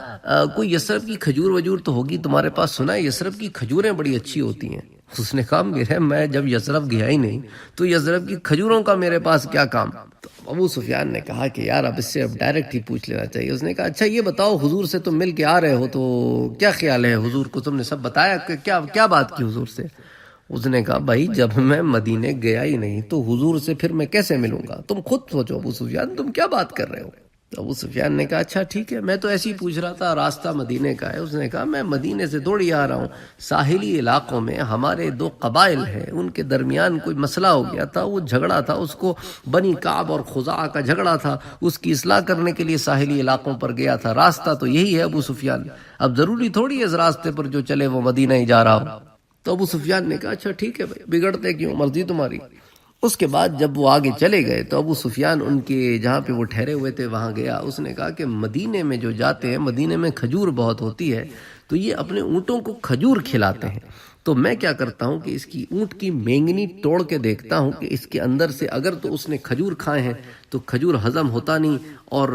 B: کوئی یثرب کی کھجور وجور تو ہوگی تمہارے پاس، سنا ہے یثرب کی کھجوریں بڑی اچھی ہوتی ہیں. اس نے کہا میں جب یثرب گیا ہی نہیں تو یثرب کی کھجوروں کا میرے پاس کیا کام. تو ابو سفیان نے کہا کہ یار اب اس سے ڈائریکٹ ہی پوچھ لینا چاہیے. اس نے کہا اچھا یہ بتاؤ حضور سے تم مل کے آ رہے ہو تو کیا خیال ہے، حضور کو تم نے سب بتایا کہ کیا بات کی حضور سے. اس نے کہا بھائی جب میں مدینے گیا ہی نہیں تو حضور سے پھر میں کیسے ملوں گا، تم خود سوچو ابو سفیان تم کیا بات کر رہے ہو. تو ابو سفیان نے کہا اچھا ٹھیک ہے، میں تو ایسے ہی پوچھ رہا تھا راستہ مدینے کا ہے. اس نے کہا میں مدینے سے دوڑی آ رہا ہوں، ساحلی علاقوں میں ہمارے دو قبائل ہیں، ان کے درمیان کوئی مسئلہ ہو گیا تھا، وہ جھگڑا تھا، اس کو بنی کعب اور خزاعہ کا جھگڑا تھا، اس کی اصلاح کرنے کے لیے ساحلی علاقوں پر گیا تھا. راستہ تو یہی ہے ابو سفیان، اب ضروری تھوڑی ہے اس راستے پر جو چلے وہ مدینہ ہی جا رہا ہو. تو ابو سفیان نے کہا اچھا ٹھیک ہے بھائی، بگڑتے کیوں، مرضی تمہاری. اس کے بعد جب وہ آگے چلے گئے تو ابو سفیان ان کے جہاں پہ وہ ٹھہرے ہوئے تھے وہاں گیا. اس نے کہا کہ مدینے میں جو جاتے ہیں، مدینے میں کھجور بہت ہوتی ہے، تو یہ اپنے اونٹوں کو کھجور کھلاتے ہیں. تو میں کیا کرتا ہوں کہ اس کی اونٹ کی مینگنی توڑ کے دیکھتا ہوں کہ اس کے اندر سے اگر تو اس نے کھجور کھائے ہیں تو کھجور ہضم ہوتا نہیں اور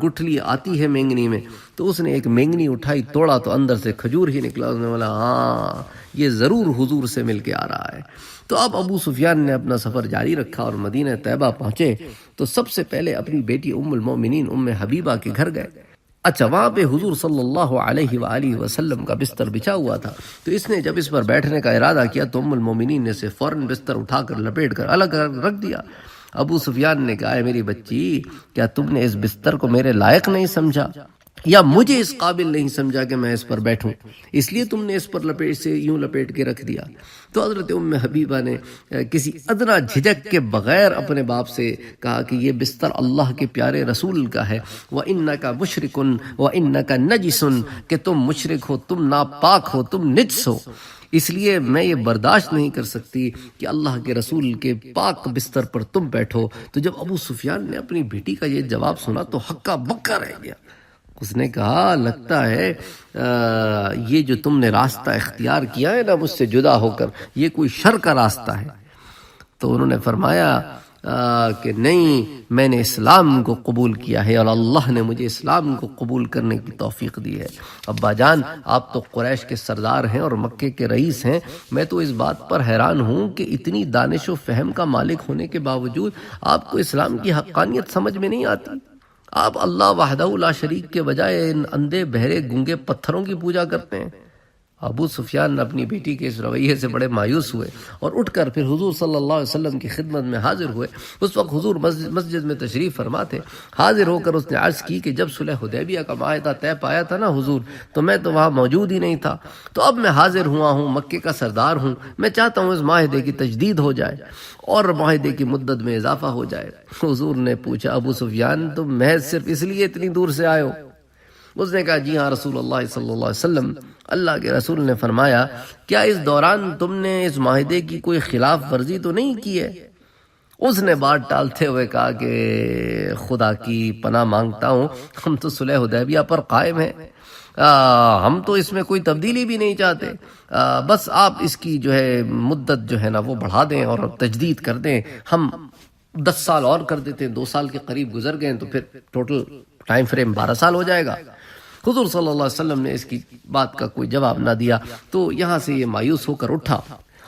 B: گٹھلی آتی ہے مینگنی میں. تو اس نے ایک مینگنی اٹھائی، توڑا تو اندر سے کھجور ہی نکلا. اس نے بولا ہاں یہ ضرور حضور سے مل کے آ رہا ہے. تو اب ابو سفیان نے اپنا سفر جاری رکھا اور مدینہ طیبہ پہنچے تو سب سے پہلے اپنی بیٹی ام المومنین ام حبیبہ کے گھر گئے. اچھا وہاں پہ حضور صلی اللہ علیہ وآلہ وسلم کا بستر بچھا ہوا تھا. تو اس نے جب اس پر بیٹھنے کا ارادہ کیا تو ام المومنین نے اسے فوراً بستر اٹھا کر لپیٹ کر الگ رکھ دیا. ابو سفیان نے کہا میری بچی کیا تم نے اس بستر کو میرے لائق نہیں سمجھا یا مجھے اس قابل نہیں سمجھا کہ میں اس پر بیٹھوں، اس لیے تم نے اس پر یوں لپیٹ کے رکھ دیا. تو حضرت ام حبیبہ نے کسی ادنا جھجک کے بغیر اپنے باپ سے کہا کہ یہ بستر اللہ کے پیارے رسول کا ہے. وَإِنَّكَ مُشْرِكٌ وَإِنَّكَ نَجِسٌ، کہ تم مشرک ہو، تم ناپاک ہو، تم نجس ہو، اس لیے میں یہ برداشت نہیں کر سکتی کہ اللہ کے رسول کے پاک بستر پر تم بیٹھو. تو جب ابو سفیان نے اپنی بیٹی کا یہ جواب سنا تو ہکا بکا رہ گیا. اس نے کہا لگتا ہے یہ جو تم نے راستہ اختیار کیا ہے نا مجھ سے جدا ہو کر، یہ کوئی شر کا راستہ ہے. تو انہوں نے فرمایا کہ نہیں، میں نے اسلام کو قبول کیا ہے اور اللہ نے مجھے اسلام کو قبول کرنے کی توفیق دی ہے. ابا جان آپ تو قریش کے سردار ہیں اور مکے کے رئیس ہیں، میں تو اس بات پر حیران ہوں کہ اتنی دانش و فہم کا مالک ہونے کے باوجود آپ کو اسلام کی حقانیت سمجھ میں نہیں آتی. آپ اللہ وحدہ لا شریک کے بجائے ان اندھے بہرے گونگے پتھروں کی پوجا کرتے ہیں. ابو سفیان اپنی بیٹی کے اس رویے سے بڑے مایوس ہوئے اور اٹھ کر پھر حضور صلی اللہ علیہ وسلم کی خدمت میں حاضر ہوئے۔ اس وقت حضور مسجد میں تشریف فرما تھے۔ حاضر ہو کر اس نے عرض کی کہ جب صلح حدیبیہ کا معاہدہ طے پایا تھا نا حضور، تو میں تو وہاں موجود ہی نہیں تھا، تو اب میں حاضر ہوا ہوں، مکے کا سردار ہوں، میں چاہتا ہوں اس معاہدے کی تجدید ہو جائے اور معاہدے کی مدت میں اضافہ ہو جائے۔ حضور نے پوچھا ابو سفیان تم محض صرف اس لیے اتنی دور سے آئے ہو؟ اس نے کہا جی ہاں رسول اللہ صلی اللہ علیہ وسلم، اللہ کے رسول نے فرمایا کیا اس دوران تم نے اس معاہدے کی کوئی خلاف ورزی تو نہیں کی ہے؟ اس نے بات ٹالتے ہوئے کہا کہ خدا کی پناہ مانگتا ہوں، ہم تو صلح حدیبیہ پر قائم ہیں، ہم تو اس میں کوئی تبدیلی بھی نہیں چاہتے، بس آپ اس کی جو ہے مدت جو ہے نا وہ بڑھا دیں اور تجدید کر دیں، ہم 10 سال اور کر دیتے ہیں، 2 سال کے قریب گزر گئے تو پھر ٹوٹل ٹائم فریم 12 سال ہو جائے گا۔ حضور صلی اللہ علیہ وسلم نے اس کی بات کا کوئی جواب نہ دیا، تو یہاں سے یہ مایوس ہو کر اٹھا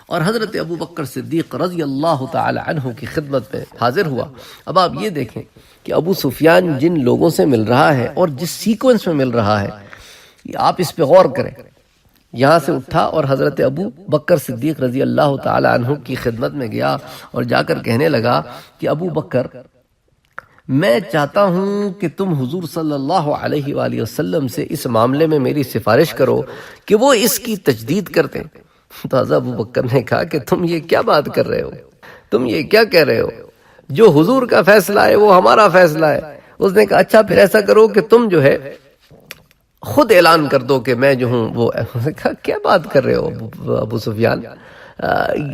B: اور حضرت ابو بکر صدیق رضی اللہ تعالی عنہ کی خدمت میں حاضر ہوا۔ اب آپ یہ دیکھیں کہ ابو سفیان جن لوگوں سے مل رہا ہے اور جس سیکوینس میں مل رہا ہے، آپ اس پہ غور کریں۔ یہاں سے اٹھا اور حضرت ابو بکر صدیق رضی اللہ تعالی عنہ کی خدمت میں گیا اور جا کر کہنے لگا کہ ابو بکر، میں چاہتا ہوں کہ تم حضور صلی اللہ علیہ وآلہ وسلم سے اس معاملے میں میری سفارش کرو کہ وہ اس کی تجدید کر دیں۔ تو حضرت ابو بکر نے کہا کہ تم یہ کیا بات کر رہے ہو، تم یہ کیا کہہ رہے ہو، جو حضور کا فیصلہ ہے وہ ہمارا فیصلہ ہے۔ اس نے کہا اچھا پھر ایسا کرو کہ تم جو ہے خود اعلان کر دو کہ میں جو ہوں وہ۔ کہا کیا بات کر رہے ہو ابو سفیان،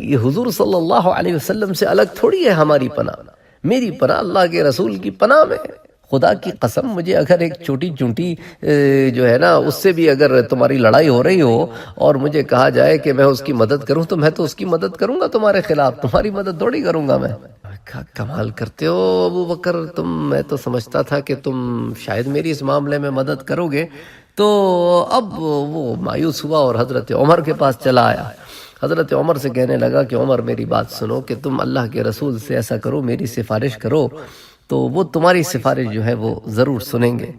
B: یہ حضور صلی اللہ علیہ وسلم سے الگ تھوڑی ہے ہماری پناہ، میری پناہ اللہ کے رسول کی پناہ میں ہے۔ خدا کی قسم مجھے اگر ایک چھوٹی چونٹی جو ہے نا اس سے بھی اگر تمہاری لڑائی ہو رہی ہو اور مجھے کہا جائے کہ میں اس کی مدد کروں تو میں تو اس کی مدد کروں گا تمہارے خلاف، تمہاری مدد تھوڑی کروں گا میں۔ کمال کرتے ہو ابو بکر تم، میں تو سمجھتا تھا کہ تم شاید میری اس معاملے میں مدد کرو گے۔ تو اب وہ مایوس ہوا اور حضرت عمر کے پاس چلا آیا۔ حضرت عمر سے کہنے لگا کہ عمر میری بات سنو کہ تم اللہ کے رسول سے ایسا کرو، میری سفارش کرو تو وہ تمہاری سفارش جو ہے وہ ضرور سنیں گے۔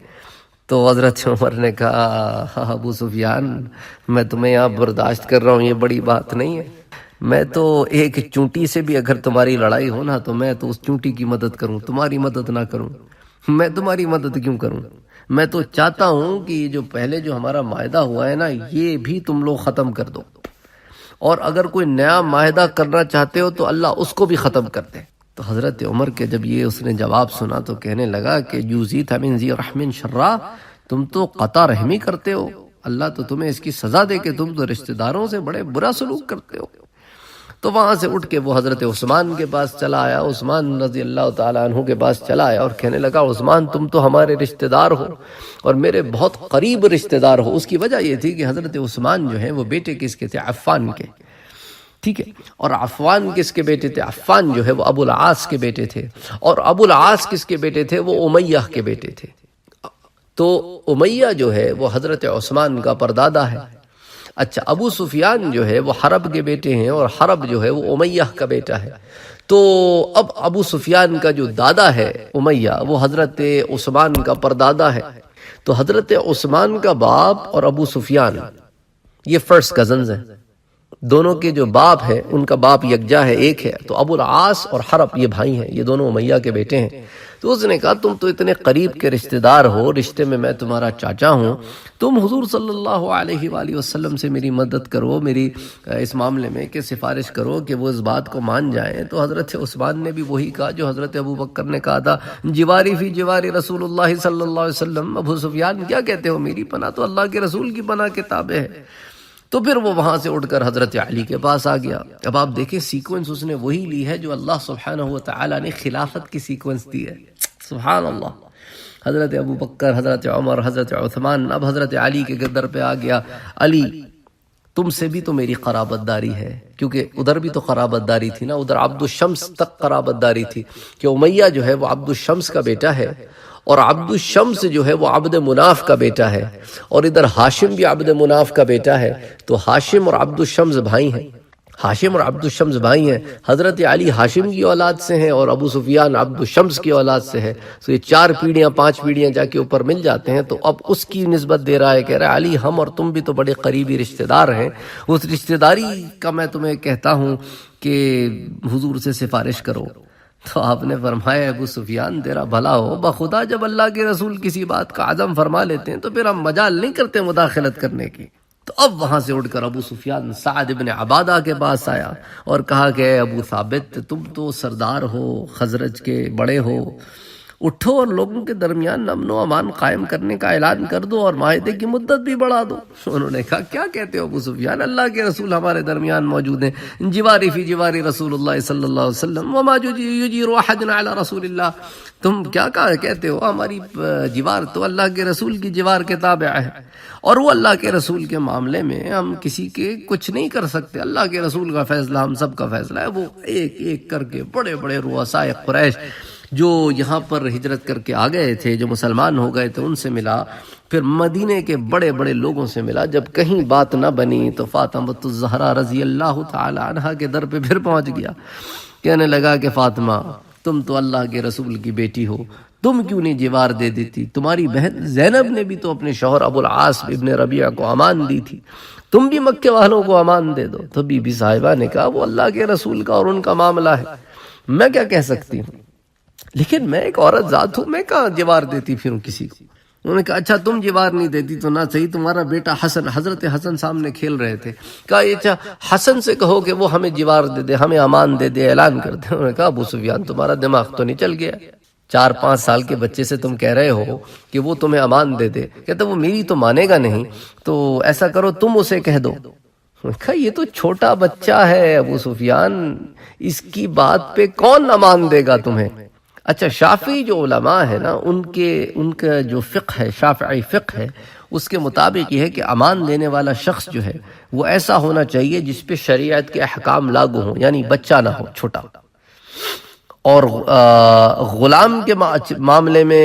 B: تو حضرت عمر نے کہا ابو سفیان میں تمہیں یہاں برداشت کر رہا ہوں، یہ بڑی بات نہیں ہے، میں تو ایک چونٹی سے بھی اگر تمہاری لڑائی ہو نا تو میں تو اس چونٹی کی مدد کروں، تمہاری مدد نہ کروں۔ میں تمہاری مدد کیوں کروں؟ میں تو چاہتا ہوں کہ یہ جو پہلے جو ہمارا معاہدہ ہوا ہے نا یہ بھی تم لوگ ختم کر دو، اور اگر کوئی نیا معاہدہ کرنا چاہتے ہو تو اللہ اس کو بھی ختم کر دے۔ تو حضرت عمر کے جب یہ اس نے جواب سنا تو کہنے لگا کہ جوزیت من ذی رحم شرا، تم تو قطع رحمی کرتے ہو، اللہ تو تمہیں اس کی سزا دے کہ تم تو رشتہ داروں سے بڑے برا سلوک کرتے ہو۔ تو وہاں سے اٹھ کے وہ حضرت عثمان کے پاس چلا آیا، عثمان رضی اللہ تعالیٰ عنہ کے پاس چلا آیا اور کہنے لگا عثمان تم تو ہمارے رشتہ دار ہو اور میرے بہت قریب رشتہ دار ہو۔ اس کی وجہ یہ تھی کہ حضرت عثمان جو ہے وہ بیٹے کس کے تھے؟ عفان کے، ٹھیک ہے، اور عفان کس کے بیٹے تھے؟ عفان جو ہے وہ ابو العاص کے بیٹے تھے، اور ابو العاص کس کے بیٹے تھے؟ وہ امیہ کے بیٹے تھے۔ تو امیہ جو ہے وہ حضرت عثمان کا پردادا ہے۔ اچھا ابو سفیان جو ہے وہ حرب کے بیٹے ہیں اور حرب جو ہے وہ امیہ کا بیٹا ہے۔ تو اب ابو سفیان کا جو دادا ہے امیہ وہ حضرت عثمان کا پردادا ہے۔ تو حضرت عثمان کا باپ اور ابو سفیان یہ فرسٹ کزنز ہیں، دونوں کے جو باپ ہیں ان کا باپ یکجا ہے، ایک ہے۔ تو ابو العاص اور حرب یہ بھائی ہیں، یہ دونوں امیہ کے بیٹے ہیں۔ تو اس نے کہا تم تو اتنے قریب کے رشتہ دار ہو، رشتے میں میں تمہارا چاچا ہوں، تم حضور صلی اللہ علیہ وآلہ وسلم سے میری مدد کرو، میری اس معاملے میں کہ سفارش کرو کہ وہ اس بات کو مان جائیں۔ تو حضرت عثمان نے بھی وہی کہا جو حضرت ابو بکر نے کہا تھا، جواری فی جواری رسول اللہ صلی اللہ علیہ وسلم۔ ابو سفیان کیا کہتے ہو، میری پناہ تو اللہ کے رسول کی پناہ کے تابع ہے۔ تو پھر وہ وہاں سے اٹھ کر حضرت علی کے پاس آ گیا۔ اب آپ دیکھیں سیکوینس اس نے وہی لی ہے جو اللہ سبحانہ وتعالی نے خلافت کی سیکوینس دی ہے، سبحان اللہ۔ حضرت ابو بکر، حضرت عمر، حضرت عثمان، اب حضرت علی کے در پہ آ گیا۔ علی تم سے بھی تو میری قرابت داری ہے، کیونکہ ادھر بھی تو قرابت داری تھی نا، ادھر عبد الشمس تک قرابت داری تھی کہ امیہ جو ہے وہ عبد الشمس کا بیٹا ہے، اور عبد الشمس جو ہے وہ عبد مناف کا بیٹا ہے، اور ادھر ہاشم بھی عبد مناف کا بیٹا ہے۔ تو ہاشم اور عبد الشمس بھائی ہیں۔ ہاشم اور عبد الشمس بھائی ہیں، حضرت علی ہاشم کی اولاد سے ہیں اور ابو سفیان عبد الشمس کی اولاد سے ہے، تو یہ 4 پیڑھیاں 5 پیڑھیاں جا کے اوپر مل جاتے ہیں۔ تو اب اس کی نسبت دے رہا ہے، کہہ رہا ہے علی ہم اور تم بھی تو بڑے قریبی رشتہ دار ہیں، اس رشتہ داری کا میں تمہیں کہتا ہوں کہ حضور سے سفارش کرو۔ تو آپ نے فرمایا ابو سفیان تیرا بھلا ہو، بخدا جب اللہ کے رسول کسی بات کا عزم فرما لیتے ہیں تو پھر ہم مجال نہیں کرتے مداخلت کرنے کی۔ تو اب وہاں سے اٹھ کر ابو سفیان سعد بن عبادہ کے پاس آیا اور کہا کہ اے ابو ثابت تم تو سردار ہو، خزرج کے بڑے ہو، اٹھو اور لوگوں کے درمیان امن و امان قائم کرنے کا اعلان کر دو اور معاہدے کی مدت بھی بڑھا دو۔ انہوں نے کہا کیا کہتے ہو ابو سفیان، اللہ کے رسول ہمارے درمیان موجود ہیں، جواری فی جواری رسول اللہ صلی اللہ علیہ وسلم وما یجیر احد علی رسول اللہ، تم کیا کہتے ہو، ہماری جوار تو اللہ کے رسول کی جوار کے تابع ہے، اور وہ اللہ کے رسول کے معاملے میں ہم کسی کے کچھ نہیں کر سکتے، اللہ کے رسول کا فیصلہ ہم سب کا فیصلہ ہے۔ وہ ایک ایک کر کے بڑے بڑے رؤساء قریش جو یہاں پر ہجرت کر کے آ گئے تھے، جو مسلمان ہو گئے تھے، ان سے ملا، پھر مدینے کے بڑے بڑے لوگوں سے ملا۔ جب کہیں بات نہ بنی تو فاطمہ الزہرا رضی اللہ تعالی عنہا کے در پہ پھر پہنچ گیا، کہنے لگا کہ فاطمہ تم تو اللہ کے رسول کی بیٹی ہو، تم کیوں نہیں جوار دے دیتی؟ تمہاری بہن زینب نے بھی تو اپنے شوہر ابو العاص ابن ربیعہ کو امان دی تھی، تم بھی مکے والوں کو امان دے دو۔ تو بی بی صاحبہ نے کہا وہ اللہ کے رسول کا اور ان کا معاملہ ہے، میں کیا کہہ سکتی ہوں، لیکن میں ایک عورت ذات ہوں، میں کہاں جوار دیتی پھروں کسی کو۔ انہوں نے کہا اچھا تم جوار نہیں دیتی تو نہ صحیح، تمہارا بیٹا حسن، حضرت حسن سامنے کھیل رہے تھے، کہا اچھا حسن سے کہو کہ وہ ہمیں جوار دے دے، ہمیں امان دے دے، اعلان کر دے۔ انہوں نے کہا ابو سفیان تمہارا دماغ تو نہیں چل گیا، 4-5 سال کے بچے سے تم کہہ رہے ہو کہ وہ تمہیں امان دے دے، کہتے وہ میری تو مانے گا نہیں، تو ایسا کرو تم اسے کہہ دو۔ کہا یہ تو چھوٹا بچہ ہے ابو سفیان، اس کی بات پہ کون امان دے گا تمہیں؟ اچھا شافعی جو علماء ہے نا، ان کا جو فقہ ہے، شافعی فقہ ہے، اس کے مطابق یہ ہے کہ امان دینے والا شخص جو ہے وہ ایسا ہونا چاہیے جس پہ شریعت کے احکام لاگو ہوں، یعنی بچہ نہ ہو، چھوٹا۔ اور غلام کے معاملے میں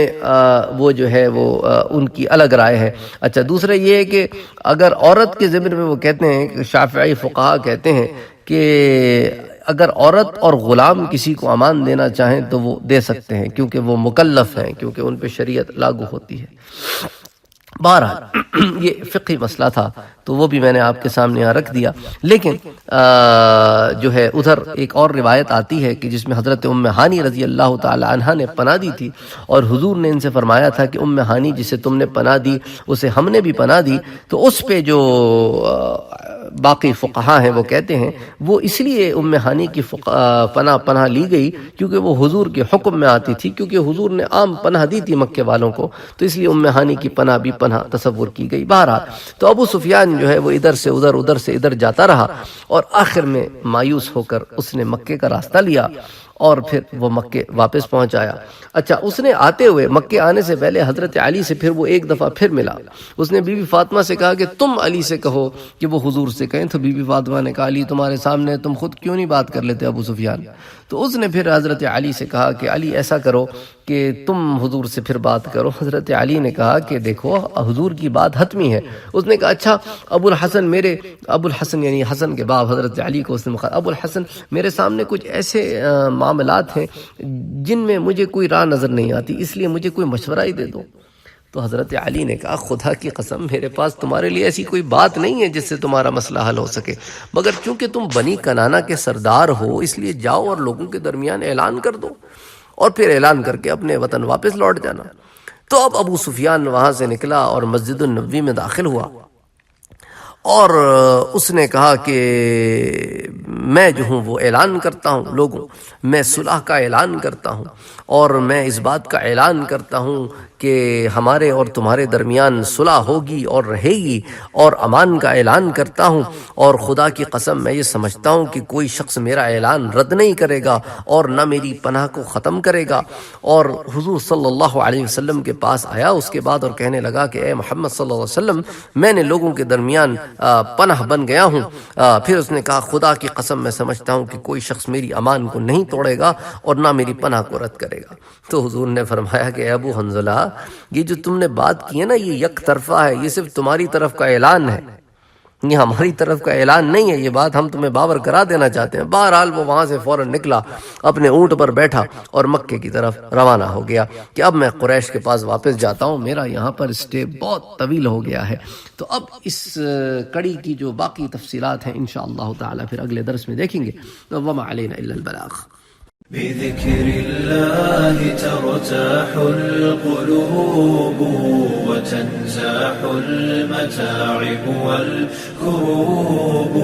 B: وہ جو ہے وہ ان کی الگ رائے ہے۔ اچھا دوسرا یہ ہے کہ اگر عورت کے ضمن میں وہ کہتے ہیں کہ شافعی فقہا کہتے ہیں کہ اگر عورت اور غلام کسی کو امان دینا چاہیں تو وہ دے سکتے ہیں، کیونکہ وہ مکلف ہیں، کیونکہ ان پہ شریعت لاگو ہوتی ہے۔ بہرحال یہ فقہی مسئلہ تھا تو وہ بھی میں نے آپ کے سامنے یہاں رکھ دیا۔ لیکن جو ہے ادھر ایک اور روایت آتی ہے کہ جس میں حضرت ام ہانی رضی اللہ تعالی عنہا نے پناہ دی تھی، اور حضور نے ان سے فرمایا تھا کہ ام ہانی جسے تم نے پناہ دی اسے ہم نے بھی پناہ دی۔ تو اس پہ جو باقی فقہا ہیں وہ کہتے ہیں وہ اس لیے ام ہانی کی پناہ لی گئی کیونکہ وہ حضور کے حکم میں آتی تھی، کیونکہ حضور نے عام پناہ دی تھی مکے والوں کو، تو اس لیے ام ہانی کی پناہ بھی پناہ تصور کی گئی۔ بہرحال تو ابو سفیان جو ہے وہ ادھر سے ادھر، ادھر سے ادھر جاتا رہا، اور آخر میں مایوس ہو کر اس نے مکے کا راستہ لیا اور پھر وہ مکے واپس پہنچ آیا۔ اچھا اس نے آتے ہوئے مکے آنے سے پہلے حضرت علی سے پھر وہ ایک دفعہ پھر ملا، اس نے بی بی فاطمہ سے کہا کہ تم علی سے کہو کہ وہ حضور سے کہیں، تو بی بی فاطمہ نے کہا علی تمہارے سامنے، تم خود کیوں نہیں بات کر لیتے ابو سفیان؟ تو اس نے پھر حضرت علی سے کہا کہ علی ایسا کرو کہ تم حضور سے پھر بات کرو۔ حضرت علی نے کہا کہ دیکھو حضور کی بات حتمی ہے۔ اس نے کہا اچھا ابو الحسن یعنی حسن کے باپ حضرت علی کو اس نے کہا ابو الحسن میرے سامنے کچھ ایسے معاملات ہیں جن میں مجھے کوئی راہ نظر نہیں آتی، اس لیے مجھے کوئی مشورہ ہی دے دو۔ تو حضرت علی نے کہا خدا کی قسم میرے پاس تمہارے لیے ایسی کوئی بات نہیں ہے جس سے تمہارا مسئلہ حل ہو سکے، مگر چونکہ تم بنی کنانہ کے سردار ہو اس لیے جاؤ اور لوگوں کے درمیان اعلان کر دو، اور پھر اعلان کر کے اپنے وطن واپس لوٹ جانا۔ تو اب ابو سفیان وہاں سے نکلا اور مسجد النبوی میں داخل ہوا، اور اس نے کہا کہ میں جو ہوں وہ اعلان کرتا ہوں لوگوں، میں صلح کا اعلان کرتا ہوں، اور میں اس بات کا اعلان کرتا ہوں کہ ہمارے اور تمہارے درمیان صلح ہوگی اور رہے گی، اور امان کا اعلان کرتا ہوں، اور خدا کی قسم میں یہ سمجھتا ہوں کہ کوئی شخص میرا اعلان رد نہیں کرے گا اور نہ میری پناہ کو ختم کرے گا۔ اور حضور صلی اللہ علیہ وسلم کے پاس آیا اس کے بعد اور کہنے لگا کہ اے محمد صلی اللہ علیہ وسلم میں نے لوگوں کے درمیان پناہ بن گیا ہوں۔ پھر اس نے کہا خدا کی قسم میں سمجھتا ہوں کہ کوئی شخص میری امان کو نہیں توڑے گا اور نہ میری پناہ کو رد کرے گا۔ تو حضور نے فرمایا کہ ابو حنظلہ یہ جو تم نے بات کی ہے نا یہ یک طرفہ ہے، یہ صرف تمہاری طرف کا اعلان ہے، یہ ہماری طرف کا اعلان نہیں ہے، یہ بات ہم تمہیں باور کرا دینا چاہتے ہیں۔ بہرحال وہ وہاں سے فوراً نکلا، اپنے اونٹ پر بیٹھا اور مکے کی طرف روانہ ہو گیا کہ اب میں قریش کے پاس واپس جاتا ہوں، میرا یہاں پر اسٹے بہت طویل ہو گیا ہے۔ تو اب اس کڑی کی جو باقی تفصیلات ہیں انشاءاللہ تعالی پھر اگلے درس میں دیکھیں گے۔ وما علینا الا البلاغ۔
A: بذكر الله ترتاح القلوب وتنزاح المتاعب والكروب